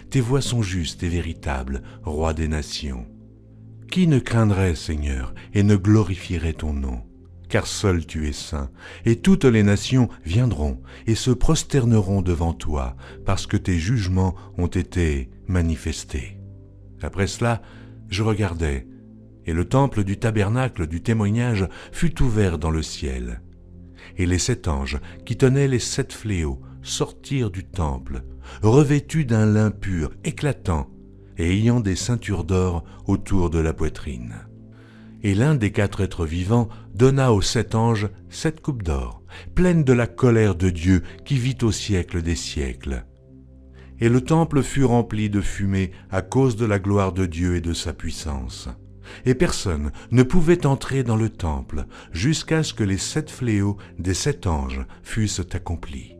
Tes voies sont justes et véritables, Roi des nations. Qui ne craindrait, Seigneur, et ne glorifierait ton nom? Car seul tu es saint, et toutes les nations viendront et se prosterneront devant toi, parce que tes jugements ont été manifestés. » Après cela, je regardais, et le temple du tabernacle du témoignage fut ouvert dans le ciel. Et les 7 anges qui tenaient les 7 fléaux sortirent du temple, revêtus d'un lin pur, éclatant, et ayant des ceintures d'or autour de la poitrine. Et l'un des 4 êtres vivants donna aux 7 anges 7 coupes d'or, pleines de la colère de Dieu qui vit au siècle des siècles. Et le temple fut rempli de fumée à cause de la gloire de Dieu et de sa puissance. Et personne ne pouvait entrer dans le temple jusqu'à ce que les 7 fléaux des 7 anges fussent accomplis.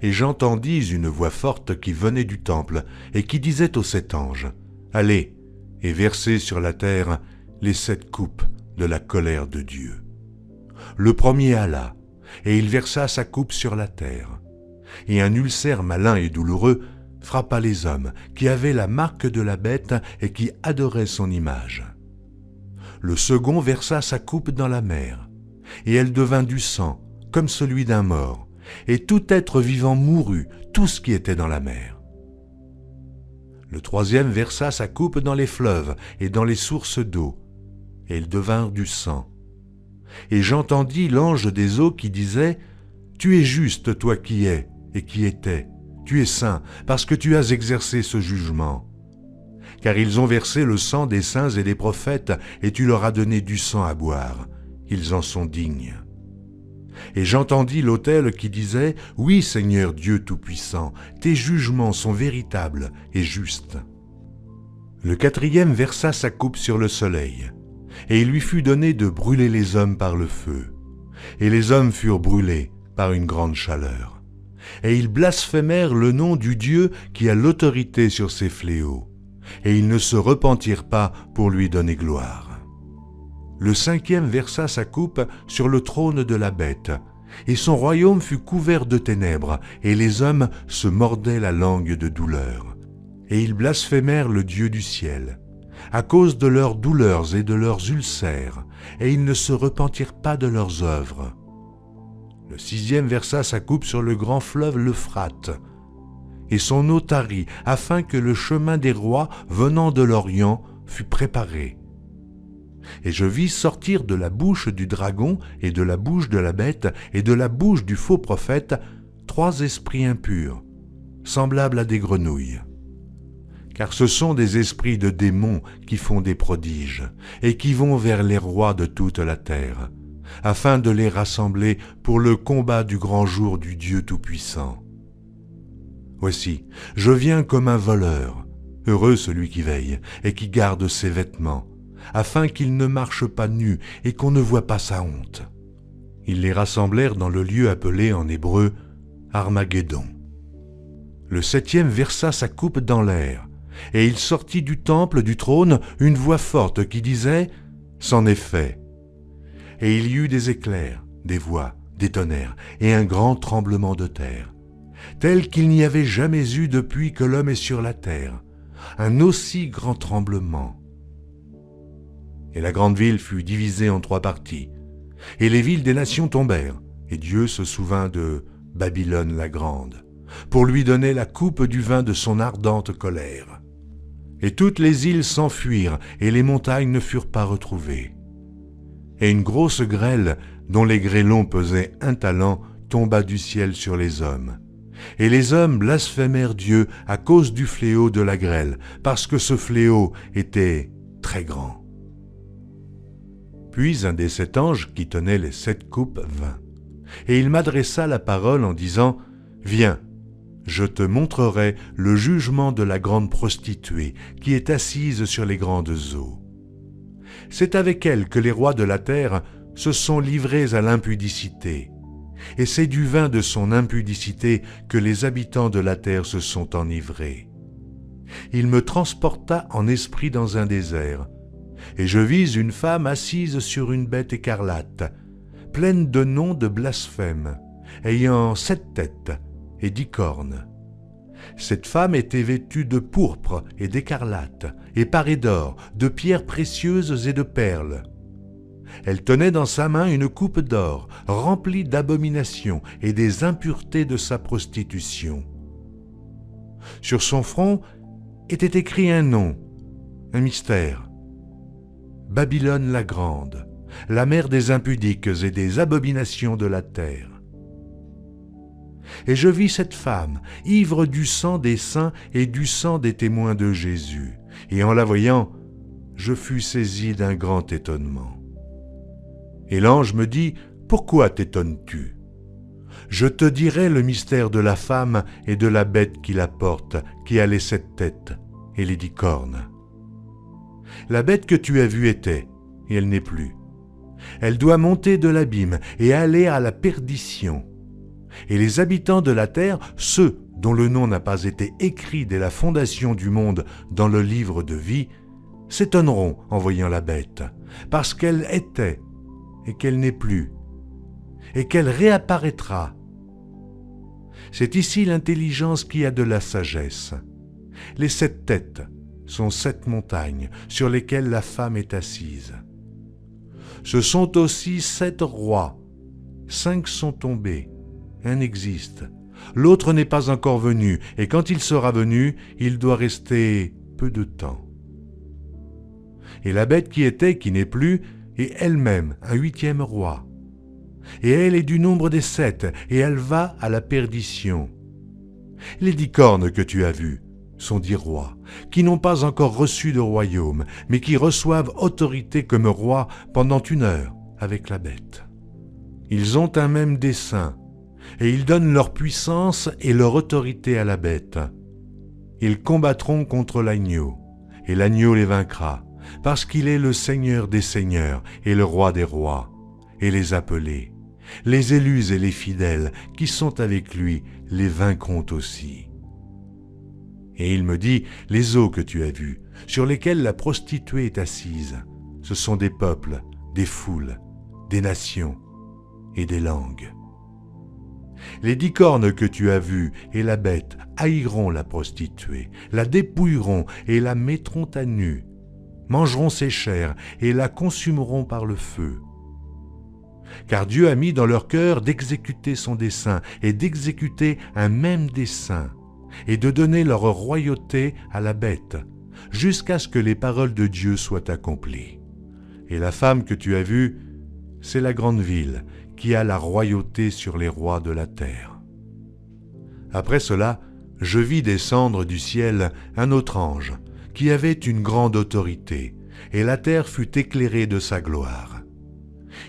Et j'entendis une voix forte qui venait du temple et qui disait aux 7 anges, « Allez et versez sur la terre les 7 coupes de la colère de Dieu. » Le premier alla, et il versa sa coupe sur la terre. Et un ulcère malin et douloureux frappa les hommes qui avaient la marque de la bête et qui adoraient son image. le second versa sa coupe dans la mer, et elle devint du sang, comme celui d'un mort, et tout être vivant mourut, tout ce qui était dans la mer. Le troisième versa sa coupe dans les fleuves et dans les sources d'eau, et ils devinrent du sang. Et j'entendis l'ange des eaux qui disait, « Tu es juste, toi qui es et qui étais, tu es saint, parce que tu as exercé ce jugement. Car ils ont versé le sang des saints et des prophètes, et tu leur as donné du sang à boire. Ils en sont dignes. » Et j'entendis l'autel qui disait, « Oui, Seigneur Dieu Tout-Puissant, tes jugements sont véritables et justes. » Le quatrième versa sa coupe sur le soleil, et il lui fut donné de brûler les hommes par le feu. Et les hommes furent brûlés par une grande chaleur. Et ils blasphémèrent le nom du Dieu qui a l'autorité sur ces fléaux, et ils ne se repentirent pas pour lui donner gloire. Le cinquième versa sa coupe sur le trône de la bête, et son royaume fut couvert de ténèbres, et les hommes se mordaient la langue de douleur. Et ils blasphémèrent le Dieu du ciel, à cause de leurs douleurs et de leurs ulcères, et ils ne se repentirent pas de leurs œuvres. Le sixième versa sa coupe sur le grand fleuve l'Euphrate, et son eau tarit, afin que le chemin des rois venant de l'Orient fût préparé. Et je vis sortir de la bouche du dragon et de la bouche de la bête et de la bouche du faux prophète 3 esprits impurs, semblables à des grenouilles. Car ce sont des esprits de démons qui font des prodiges et qui vont vers les rois de toute la terre, afin de les rassembler pour le combat du grand jour du Dieu Tout-Puissant. Voici, je viens comme un voleur, heureux celui qui veille et qui garde ses vêtements, afin qu'il ne marche pas nu et qu'on ne voie pas sa honte. Ils les rassemblèrent dans le lieu appelé en hébreu Armageddon. Le septième versa sa coupe dans l'air, et il sortit du temple du trône une voix forte qui disait « C'en est fait ». Et il y eut des éclairs, des voix, des tonnerres et un grand tremblement de terre, tel qu'il n'y avait jamais eu depuis que l'homme est sur la terre, un aussi grand tremblement. Et la grande ville fut divisée en 3 parties, et les villes des nations tombèrent, et Dieu se souvint de Babylone la grande, pour lui donner la coupe du vin de son ardente colère. Et toutes les îles s'enfuirent, et les montagnes ne furent pas retrouvées. Et une grosse grêle, dont les grêlons pesaient 1 talent, tomba du ciel sur les hommes. Et les hommes blasphémèrent Dieu à cause du fléau de la grêle, parce que ce fléau était très grand. Puis un des 7 anges qui tenait les 7 coupes vint, et il m'adressa la parole en disant « Viens, je te montrerai le jugement de la grande prostituée qui est assise sur les grandes eaux. C'est avec elle que les rois de la terre se sont livrés à l'impudicité, et c'est du vin de son impudicité que les habitants de la terre se sont enivrés. Il me transporta en esprit dans un désert, et je vis une femme assise sur une bête écarlate, pleine de noms de blasphème, ayant 7 têtes et 10 cornes. Cette femme était vêtue de pourpre et d'écarlate, et parée d'or, de pierres précieuses et de perles. Elle tenait dans sa main une coupe d'or, remplie d'abominations et des impuretés de sa prostitution. Sur son front était écrit un nom, un mystère. Babylone la grande, la mère des impudiques et des abominations de la terre. Et je vis cette femme, ivre du sang des saints et du sang des témoins de Jésus, et en la voyant, je fus saisi d'un grand étonnement. Et l'ange me dit, « Pourquoi t'étonnes-tu ? Je te dirai le mystère de la femme et de la bête qui la porte, qui a les 7 têtes et les 10 cornes. La bête que tu as vue était, et elle n'est plus. Elle doit monter de l'abîme et aller à la perdition. Et les habitants de la terre, ceux dont le nom n'a pas été écrit dès la fondation du monde dans le livre de vie, s'étonneront en voyant la bête, parce qu'elle était et qu'elle n'est plus, et qu'elle réapparaîtra. C'est ici l'intelligence qui a de la sagesse. Les 7 têtes sont 7 montagnes sur lesquelles la femme est assise. Ce sont aussi 7 rois. 5 sont tombés, un existe. L'autre n'est pas encore venu, et quand il sera venu, il doit rester peu de temps. Et la bête qui était, qui n'est plus, est elle-même un 8e roi. Et elle est du nombre des 7, et elle va à la perdition. Les 10 cornes que tu as vues sont 10 rois, qui n'ont pas encore reçu de royaume, mais qui reçoivent autorité comme rois pendant 1 heure avec la bête. Ils ont un même dessein, et ils donnent leur puissance et leur autorité à la bête. Ils combattront contre l'agneau, et l'agneau les vaincra, parce qu'il est le Seigneur des seigneurs et le Roi des rois, et les appelés, les élus et les fidèles qui sont avec lui les vaincront aussi. Et il me dit, les eaux que tu as vues, sur lesquelles la prostituée est assise, ce sont des peuples, des foules, des nations et des langues. Les 10 cornes que tu as vues et la bête haïront la prostituée, la dépouilleront et la mettront à nu, mangeront ses chairs et la consumeront par le feu. Car Dieu a mis dans leur cœur d'exécuter son dessein et d'exécuter un même dessein, et de donner leur royauté à la bête, jusqu'à ce que les paroles de Dieu soient accomplies. Et la femme que tu as vue, c'est la grande ville qui a la royauté sur les rois de la terre. Après cela, je vis descendre du ciel un autre ange, qui avait une grande autorité, et la terre fut éclairée de sa gloire.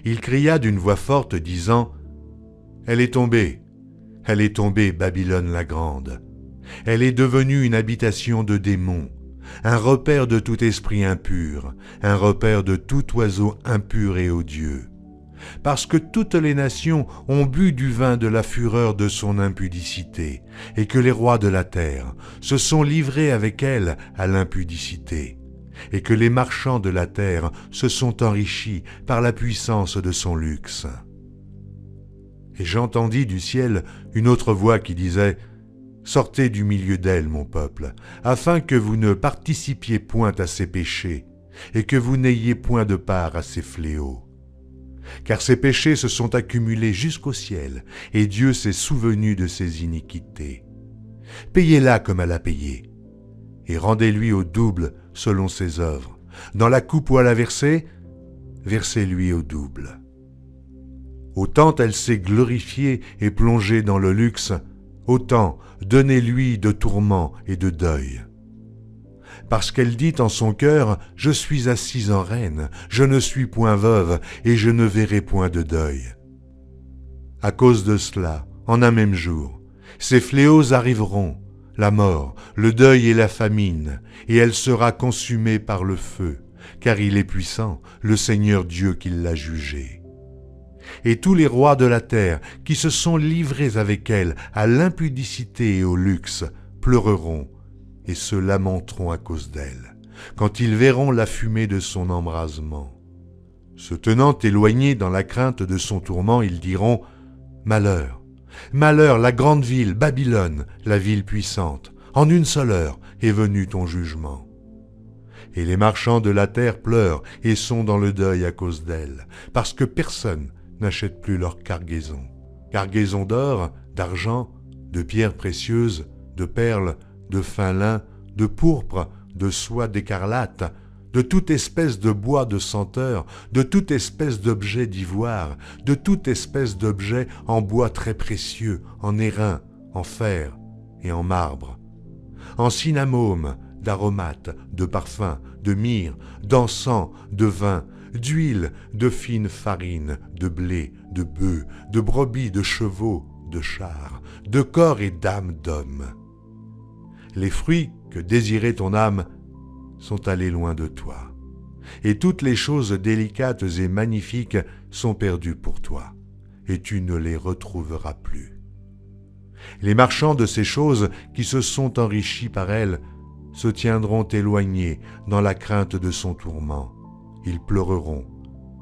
Il cria d'une voix forte, disant « Elle est tombée, Babylone la grande. Elle est devenue une habitation de démons, un repère de tout esprit impur, un repère de tout oiseau impur et odieux. Parce que toutes les nations ont bu du vin de la fureur de son impudicité, et que les rois de la terre se sont livrés avec elle à l'impudicité, et que les marchands de la terre se sont enrichis par la puissance de son luxe. Et j'entendis du ciel une autre voix qui disait « Sortez du milieu d'elle, mon peuple, afin que vous ne participiez point à ses péchés, et que vous n'ayez point de part à ses fléaux. Car ses péchés se sont accumulés jusqu'au ciel, et Dieu s'est souvenu de ses iniquités. Payez-la comme elle a payé, et rendez-lui au double selon ses œuvres. Dans la coupe où elle a versé, versez-lui au double. Autant elle s'est glorifiée et plongée dans le luxe, autant donnez-lui de tourments et de deuil. Parce qu'elle dit en son cœur, « Je suis assise en reine, je ne suis point veuve, et je ne verrai point de deuil. » À cause de cela, en un même jour, ces fléaux arriveront, la mort, le deuil et la famine, et elle sera consumée par le feu, car il est puissant, le Seigneur Dieu qui l'a jugée. Et tous les rois de la terre qui se sont livrés avec elle à l'impudicité et au luxe pleureront et se lamenteront à cause d'elle, quand ils verront la fumée de son embrasement. Se tenant éloignés dans la crainte de son tourment, ils diront « Malheur, malheur, la grande ville, Babylone, la ville puissante, en une seule heure est venu ton jugement. » Et les marchands de la terre pleurent et sont dans le deuil à cause d'elle, parce que personne n'achète plus leur cargaison. Cargaison d'or, d'argent, de pierres précieuses, de perles, de fin lin, de pourpre, de soie d'écarlate, de toute espèce de bois de senteur, de toute espèce d'objet d'ivoire, de toute espèce d'objet en bois très précieux, en airain, en fer et en marbre, en cinnamome, d'aromates, de parfums, de myrrhe, d'encens, de vin, d'huile, de fine farine, de blé, de bœufs, de brebis, de chevaux, de chars, de corps et d'âmes d'hommes. Les fruits que désirait ton âme sont allés loin de toi, et toutes les choses délicates et magnifiques sont perdues pour toi, et tu ne les retrouveras plus. Les marchands de ces choses qui se sont enrichis par elles se tiendront éloignés dans la crainte de son tourment. Ils pleureront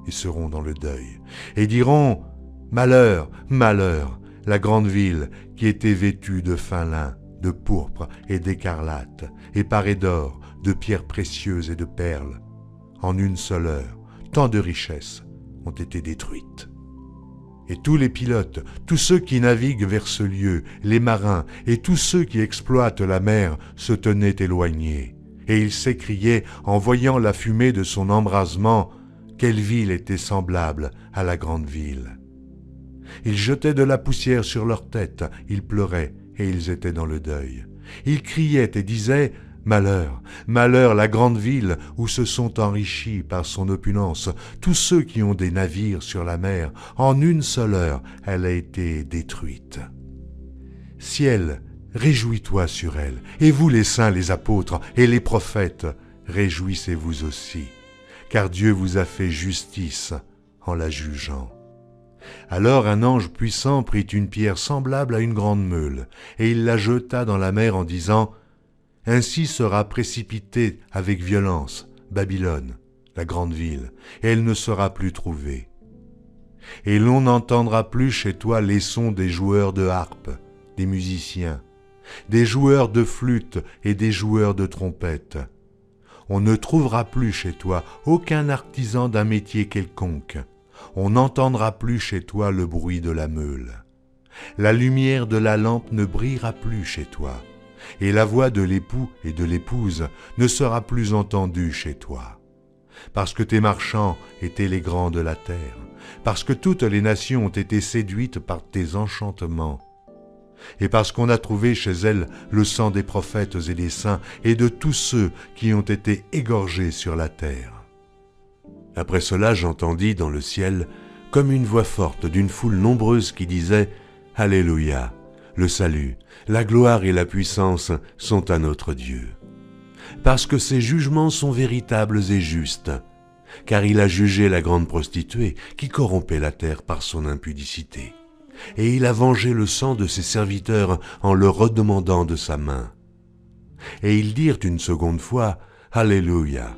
et seront dans le deuil, et diront « Malheur, malheur, la grande ville qui était vêtue de fin lin, de pourpre et d'écarlate, et parée d'or, de pierres précieuses et de perles. En une seule heure, tant de richesses ont été détruites. Et tous les pilotes, tous ceux qui naviguent vers ce lieu, les marins et tous ceux qui exploitent la mer se tenaient éloignés. Et ils s'écriaient en voyant la fumée de son embrasement, quelle ville était semblable à la grande ville. Ils jetaient de la poussière sur leurs têtes, ils pleuraient et ils étaient dans le deuil. Ils criaient et disaient « Malheur, malheur, la grande ville où se sont enrichis par son opulence tous ceux qui ont des navires sur la mer, en une seule heure, elle a été détruite. Ciel, réjouis-toi sur elle, et vous les saints, les apôtres et les prophètes, réjouissez-vous aussi, car Dieu vous a fait justice en la jugeant. » Alors un ange puissant prit une pierre semblable à une grande meule, et il la jeta dans la mer en disant « Ainsi sera précipitée avec violence Babylone, la grande ville, et elle ne sera plus trouvée. Et l'on n'entendra plus chez toi les sons des joueurs de harpe, des musiciens, des joueurs de flûte et des joueurs de trompette. On ne trouvera plus chez toi aucun artisan d'un métier quelconque. On n'entendra plus chez toi le bruit de la meule. La lumière de la lampe ne brillera plus chez toi, et la voix de l'époux et de l'épouse ne sera plus entendue chez toi. Parce que tes marchands étaient les grands de la terre, parce que toutes les nations ont été séduites par tes enchantements, et parce qu'on a trouvé chez elles le sang des prophètes et des saints et de tous ceux qui ont été égorgés sur la terre. » Après cela, j'entendis dans le ciel comme une voix forte d'une foule nombreuse qui disait « Alléluia, le salut, la gloire et la puissance sont à notre Dieu. Parce que ses jugements sont véritables et justes, car il a jugé la grande prostituée qui corrompait la terre par son impudicité. Et il a vengé le sang de ses serviteurs en le redemandant de sa main. Et ils dirent une seconde fois « Alléluia !»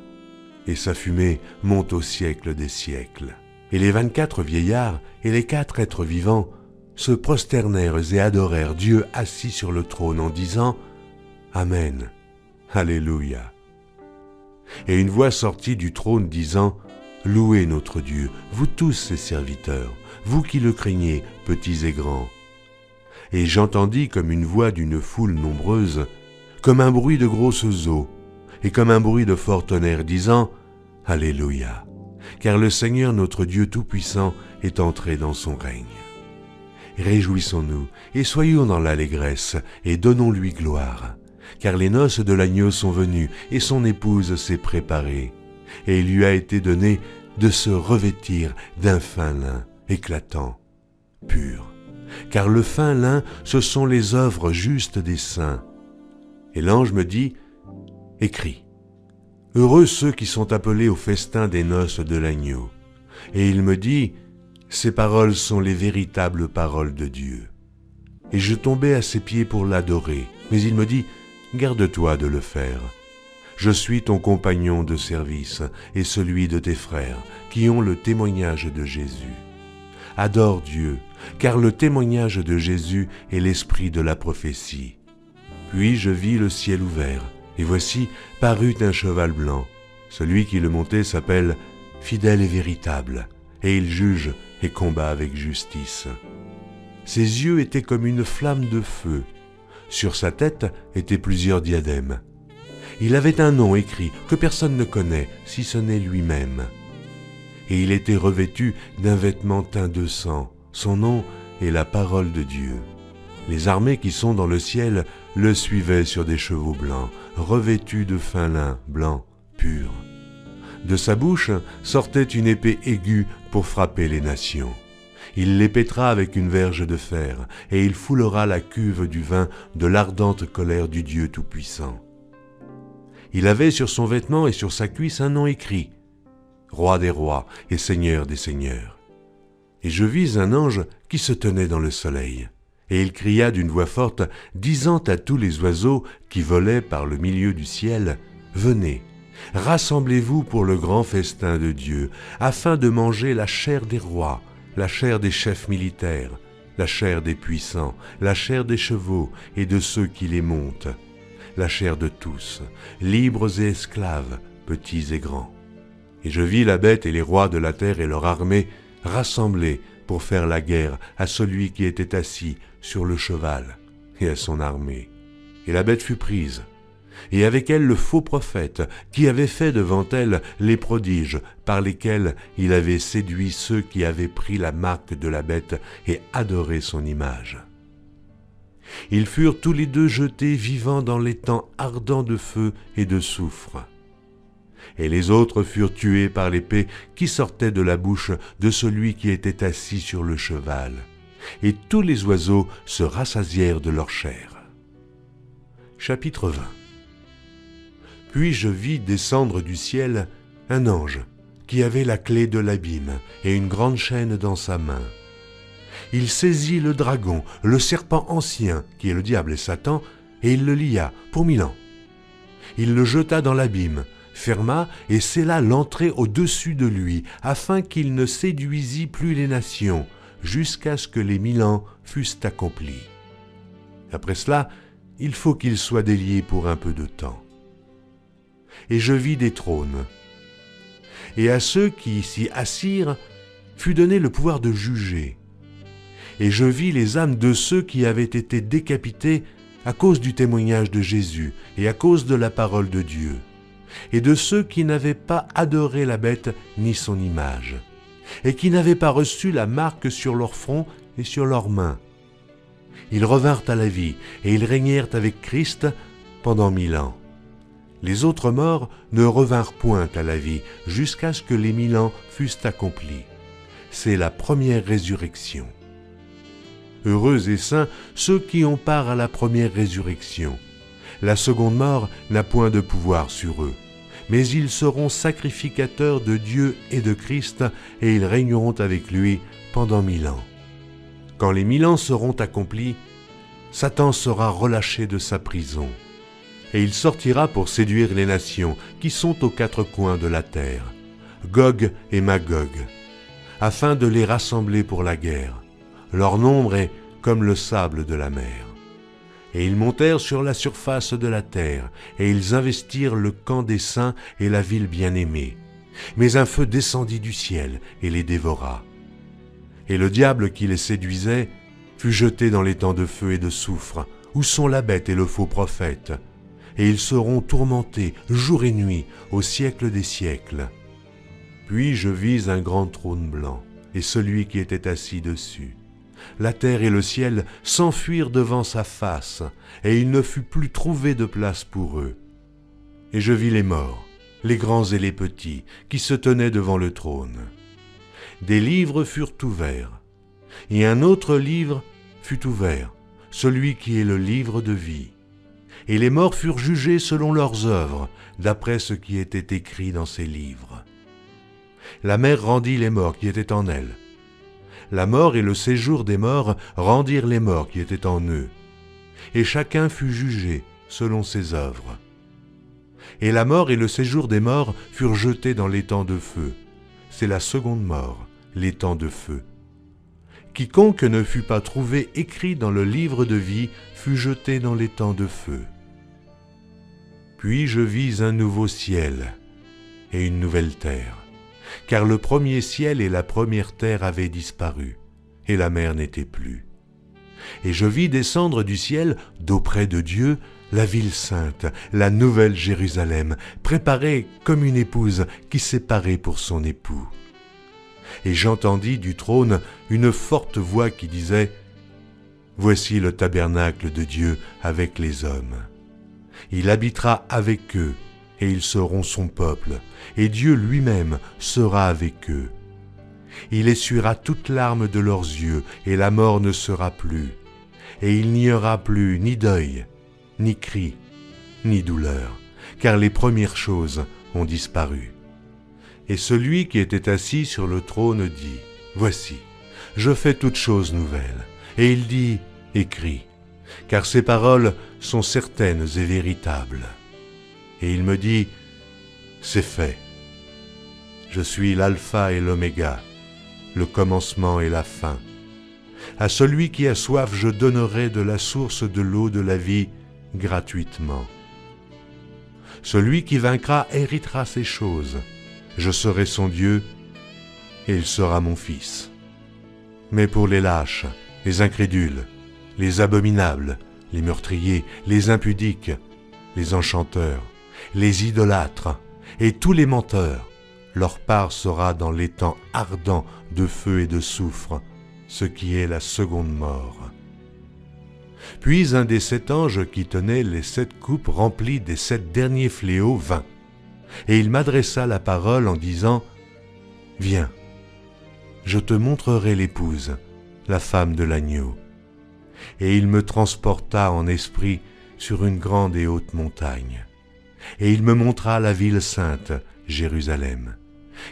Et sa fumée monte au siècle des siècles. Et les 24 vieillards et les 4 êtres vivants se prosternèrent et adorèrent Dieu assis sur le trône en disant « Amen, Alléluia !» Et une voix sortit du trône disant « Louez notre Dieu, vous tous ses serviteurs, vous qui le craignez, petits et grands. » Et j'entendis comme une voix d'une foule nombreuse, comme un bruit de grosses eaux, et comme un bruit de fort tonnerre, disant « Alléluia ! Car le Seigneur notre Dieu Tout-Puissant est entré dans son règne. Réjouissons-nous et soyons dans l'allégresse et donnons-lui gloire, car les noces de l'agneau sont venues et son épouse s'est préparée, et il lui a été donné de se revêtir d'un fin lin éclatant, pur, car le fin lin, ce sont les œuvres justes des saints. » Et l'ange me dit « Écris, heureux ceux qui sont appelés au festin des noces de l'agneau. » Et il me dit « Ces paroles sont les véritables paroles de Dieu. » Et je tombai à ses pieds pour l'adorer, mais il me dit « Garde-toi de le faire. Je suis ton compagnon de service et celui de tes frères qui ont le témoignage de Jésus. Adore Dieu, car le témoignage de Jésus est l'esprit de la prophétie. » Puis je vis le ciel ouvert, et voici parut un cheval blanc. Celui qui le montait s'appelle Fidèle et véritable, et il juge et combat avec justice. Ses yeux étaient comme une flamme de feu. Sur sa tête étaient plusieurs diadèmes. Il avait un nom écrit que personne ne connaît, si ce n'est lui-même. Et il était revêtu d'un vêtement teint de sang. Son nom est la parole de Dieu. Les armées qui sont dans le ciel le suivaient sur des chevaux blancs, revêtus de fin lin blanc, pur. De sa bouche sortait une épée aiguë pour frapper les nations. Il les pétra avec une verge de fer, et il foulera la cuve du vin de l'ardente colère du Dieu Tout-Puissant. Il avait sur son vêtement et sur sa cuisse un nom écrit, Roi des rois et Seigneur des seigneurs. Et je vis un ange qui se tenait dans le soleil. Et il cria d'une voix forte, disant à tous les oiseaux qui volaient par le milieu du ciel, « Venez, rassemblez-vous pour le grand festin de Dieu, afin de manger la chair des rois, la chair des chefs militaires, la chair des puissants, la chair des chevaux et de ceux qui les montent, la chair de tous, libres et esclaves, petits et grands. » Et je vis la bête et les rois de la terre et leur armée rassemblés pour faire la guerre à celui qui était assis sur le cheval et à son armée. Et la bête fut prise, et avec elle le faux prophète qui avait fait devant elle les prodiges par lesquels il avait séduit ceux qui avaient pris la marque de la bête et adoré son image. Ils furent tous les deux jetés vivants dans l'étang ardent de feu et de soufre. Et les autres furent tués par l'épée qui sortait de la bouche de celui qui était assis sur le cheval. Et tous les oiseaux se rassasièrent de leur chair. Chapitre 20. Puis je vis descendre du ciel un ange qui avait la clé de l'abîme et une grande chaîne dans sa main. Il saisit le dragon, le serpent ancien, qui est le diable et Satan, et il le lia pour 1000 ans. Il le jeta dans l'abîme, ferma et scella l'entrée au-dessus de lui, afin qu'il ne séduisît plus les nations, jusqu'à ce que les 1000 ans fussent accomplis. Après cela, il faut qu'il soit délié pour un peu de temps. Et je vis des trônes, et à ceux qui s'y assirent fut donné le pouvoir de juger. Et je vis les âmes de ceux qui avaient été décapités à cause du témoignage de Jésus et à cause de la parole de Dieu, et de ceux qui n'avaient pas adoré la bête ni son image, et qui n'avaient pas reçu la marque sur leur front et sur leurs mains. Ils revinrent à la vie, et ils régnèrent avec Christ pendant 1000 ans. Les autres morts ne revinrent point à la vie, jusqu'à ce que les 1000 ans fussent accomplis. C'est la première résurrection. Heureux et saints ceux qui ont part à la première résurrection. La seconde mort n'a point de pouvoir sur eux, mais ils seront sacrificateurs de Dieu et de Christ, et ils régneront avec lui pendant 1000 ans. Quand les 1000 ans seront accomplis, Satan sera relâché de sa prison, et il sortira pour séduire les nations qui sont aux 4 coins de la terre, Gog et Magog, afin de les rassembler pour la guerre. Leur nombre est comme le sable de la mer. Et ils montèrent sur la surface de la terre, et ils investirent le camp des saints et la ville bien-aimée. Mais un feu descendit du ciel et les dévora. Et le diable qui les séduisait fut jeté dans l'étang de feu et de soufre, où sont la bête et le faux prophète. Et ils seront tourmentés jour et nuit au siècle des siècles. Puis je vis un grand trône blanc, et celui qui était assis dessus. La terre et le ciel s'enfuirent devant sa face, et il ne fut plus trouvé de place pour eux. Et je vis les morts, les grands et les petits, qui se tenaient devant le trône. Des livres furent ouverts, et un autre livre fut ouvert, celui qui est le livre de vie. Et les morts furent jugés selon leurs œuvres, d'après ce qui était écrit dans ces livres. La mer rendit les morts qui étaient en elle. La mort et le séjour des morts rendirent les morts qui étaient en eux. Et chacun fut jugé selon ses œuvres. Et la mort et le séjour des morts furent jetés dans l'étang de feu. C'est la seconde mort, l'étang de feu. Quiconque ne fut pas trouvé écrit dans le livre de vie fut jeté dans l'étang de feu. Puis je vis un nouveau ciel et une nouvelle terre, car le premier ciel et la première terre avaient disparu, et la mer n'était plus. Et je vis descendre du ciel, d'auprès de Dieu, la ville sainte, la nouvelle Jérusalem, préparée comme une épouse qui s'est parée pour son époux. Et j'entendis du trône une forte voix qui disait « Voici le tabernacle de Dieu avec les hommes. Il habitera avec eux, et ils seront son peuple, et Dieu lui-même sera avec eux. Il essuiera toute larme de leurs yeux, et la mort ne sera plus, et il n'y aura plus ni deuil, ni cri, ni douleur, car les premières choses ont disparu. Et celui qui était assis sur le trône dit, « Voici, je fais toutes choses nouvelles. » Et il dit, « Écris, car ces paroles sont certaines et véritables. » Et il me dit, « C'est fait. Je suis l'alpha et l'oméga, le commencement et la fin. À celui qui a soif, je donnerai de la source de l'eau de la vie gratuitement. Celui qui vaincra héritera ces choses, Je serai son Dieu, et il sera mon fils. Mais pour les lâches, les incrédules, les abominables, les meurtriers, les impudiques, les enchanteurs, les idolâtres et tous les menteurs, leur part sera dans l'étang ardent de feu et de soufre, ce qui est la seconde mort. Puis un des 7 anges qui tenaient les 7 coupes remplies des 7 derniers fléaux vint, et il m'adressa la parole en disant « Viens, je te montrerai l'épouse, la femme de l'agneau. » Et il me transporta en esprit sur une grande et haute montagne. Et il me montra la ville sainte, Jérusalem,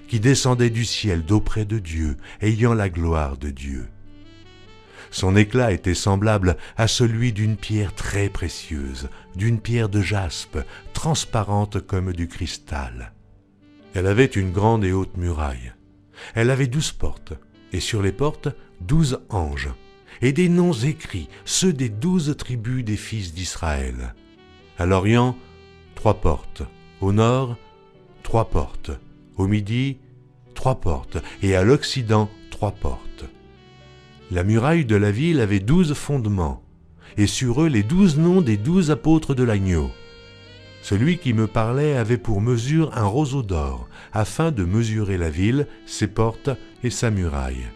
qui descendait du ciel d'auprès de Dieu, ayant la gloire de Dieu. Son éclat était semblable à celui d'une pierre très précieuse, d'une pierre de jaspe, transparente comme du cristal. Elle avait une grande et haute muraille. Elle avait 12 portes, et sur les portes 12 anges, et des noms écrits, ceux des 12 tribus des fils d'Israël. À l'Orient, 3 portes, au Nord, 3 portes, au Midi, 3 portes, et à l'Occident, 3 portes. La muraille de la ville avait 12 fondements, et sur eux les 12 noms des 12 apôtres de l'agneau. Celui qui me parlait avait pour mesure un roseau d'or, afin de mesurer la ville, ses portes et sa muraille.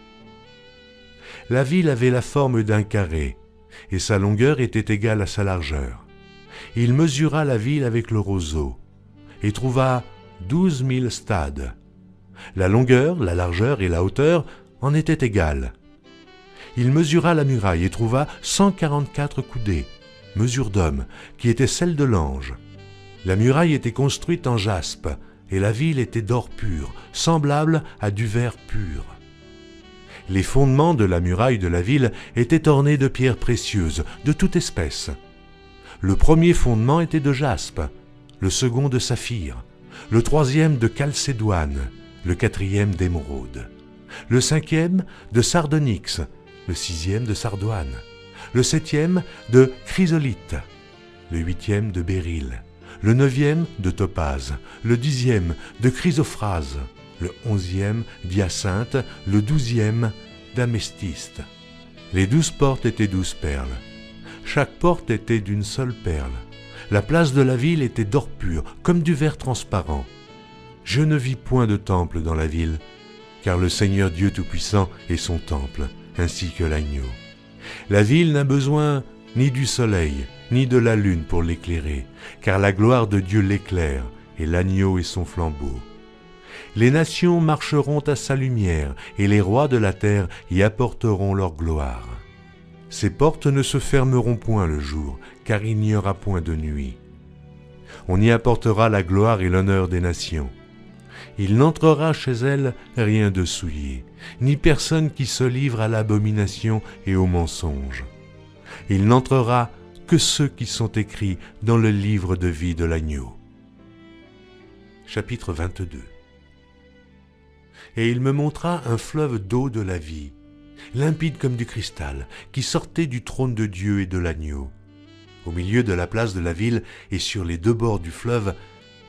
La ville avait la forme d'un carré, et sa longueur était égale à sa largeur. Il mesura la ville avec le roseau, et trouva 12 000 stades. La longueur, la largeur et la hauteur en étaient égales. Il mesura la muraille et trouva 144 coudées, mesure d'homme, qui était celle de l'ange. La muraille était construite en jaspe, et la ville était d'or pur, semblable à du verre pur. Les fondements de la muraille de la ville étaient ornés de pierres précieuses, de toute espèce. Le premier fondement était de jaspe, le second de saphir, le troisième de chalcédoine, le quatrième d'émeraude, le cinquième de sardonyx, le sixième de sardoine, le septième de chrysolite, le huitième de béryl, le neuvième de topaze, le 10e de chrysophrase, le 11e d'hyacinthe, le 12e d'améthyste. Les 12 portes étaient 12 perles. Chaque porte était d'une seule perle. La place de la ville était d'or pur, comme du verre transparent. Je ne vis point de temple dans la ville, car le Seigneur Dieu Tout-Puissant est son temple, ainsi que l'agneau. La ville n'a besoin ni du soleil, ni de la lune pour l'éclairer, car la gloire de Dieu l'éclaire, et l'agneau est son flambeau. Les nations marcheront à sa lumière, et les rois de la terre y apporteront leur gloire. Ses portes ne se fermeront point le jour, car il n'y aura point de nuit. On y apportera la gloire et l'honneur des nations. Il n'entrera chez elles rien de souillé, ni personne qui se livre à l'abomination et au mensonge. Il n'entrera que ceux qui sont écrits dans le livre de vie de l'agneau. Chapitre 22. Et il me montra un fleuve d'eau de la vie, limpide comme du cristal, qui sortait du trône de Dieu et de l'agneau. Au milieu de la place de la ville et sur les 2 bords du fleuve,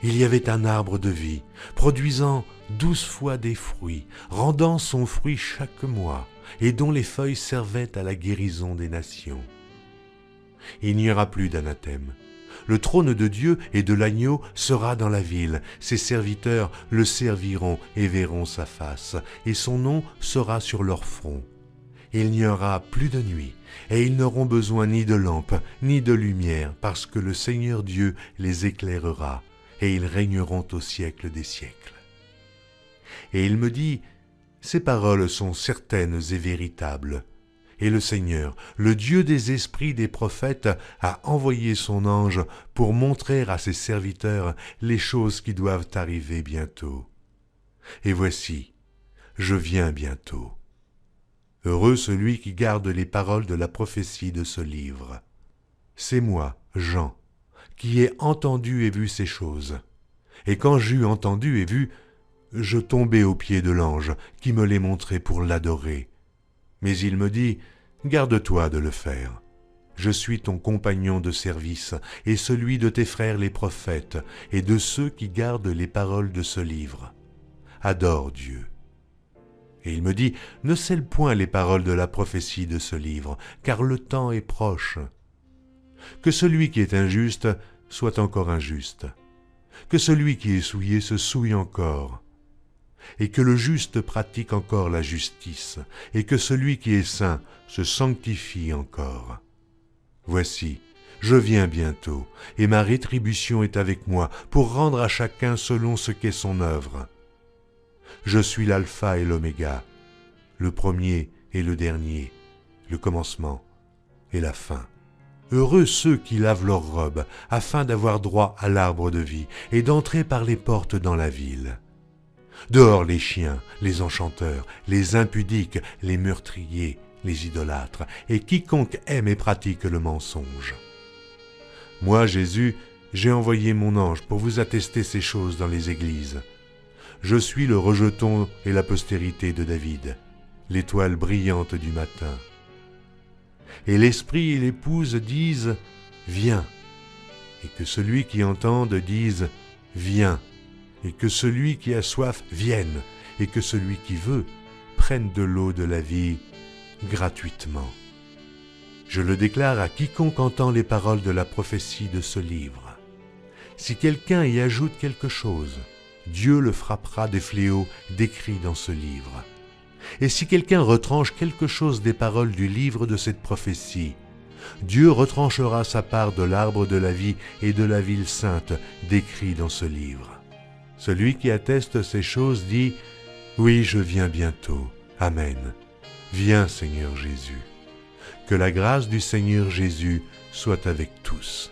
il y avait un arbre de vie, produisant 12 fois des fruits, rendant son fruit chaque mois, et dont les feuilles servaient à la guérison des nations. Il n'y aura plus d'anathème. Le trône de Dieu et de l'agneau sera dans la ville, ses serviteurs le serviront et verront sa face, et son nom sera sur leur front. Il n'y aura plus de nuit, et ils n'auront besoin ni de lampe, ni de lumière, parce que le Seigneur Dieu les éclairera, et ils régneront au siècle des siècles. Et il me dit, ces paroles sont certaines et véritables. Et le Seigneur, le Dieu des esprits des prophètes, a envoyé son ange pour montrer à ses serviteurs les choses qui doivent arriver bientôt. Et voici, je viens bientôt. Heureux celui qui garde les paroles de la prophétie de ce livre. C'est moi, Jean, qui ai entendu et vu ces choses. Et quand j'eus entendu et vu, je tombai aux pieds de l'ange qui me les montrait pour l'adorer. Mais il me dit, garde-toi de le faire. Je suis ton compagnon de service et celui de tes frères les prophètes et de ceux qui gardent les paroles de ce livre. adore Dieu. Et il me dit, ne scelle point les paroles de la prophétie de ce livre, car le temps est proche. Que celui qui est injuste soit encore injuste, que celui qui est souillé se souille encore, et que le juste pratique encore la justice, et que celui qui est saint se sanctifie encore. Voici, je viens bientôt, et ma rétribution est avec moi, pour rendre à chacun selon ce qu'est son œuvre. Je suis l'alpha et l'oméga, le premier et le dernier, le commencement et la fin. Heureux ceux qui lavent leurs robes, afin d'avoir droit à l'arbre de vie et d'entrer par les portes dans la ville. Dehors les chiens, les enchanteurs, les impudiques, les meurtriers, les idolâtres, et quiconque aime et pratique le mensonge. Moi, Jésus, j'ai envoyé mon ange pour vous attester ces choses dans les églises. Je suis le rejeton et la postérité de David, l'étoile brillante du matin. Et l'esprit et l'épouse disent « Viens », et que celui qui entende dise « Viens », et que celui qui a soif vienne, et que celui qui veut prenne de l'eau de la vie gratuitement. Je le déclare à quiconque entend les paroles de la prophétie de ce livre. Si quelqu'un y ajoute quelque chose, Dieu le frappera des fléaux décrits dans ce livre. Et si quelqu'un retranche quelque chose des paroles du livre de cette prophétie, Dieu retranchera sa part de l'arbre de la vie et de la ville sainte décrits dans ce livre. Celui qui atteste ces choses dit « Oui, je viens bientôt. Amen. Viens, Seigneur Jésus. » Que la grâce du Seigneur Jésus soit avec tous.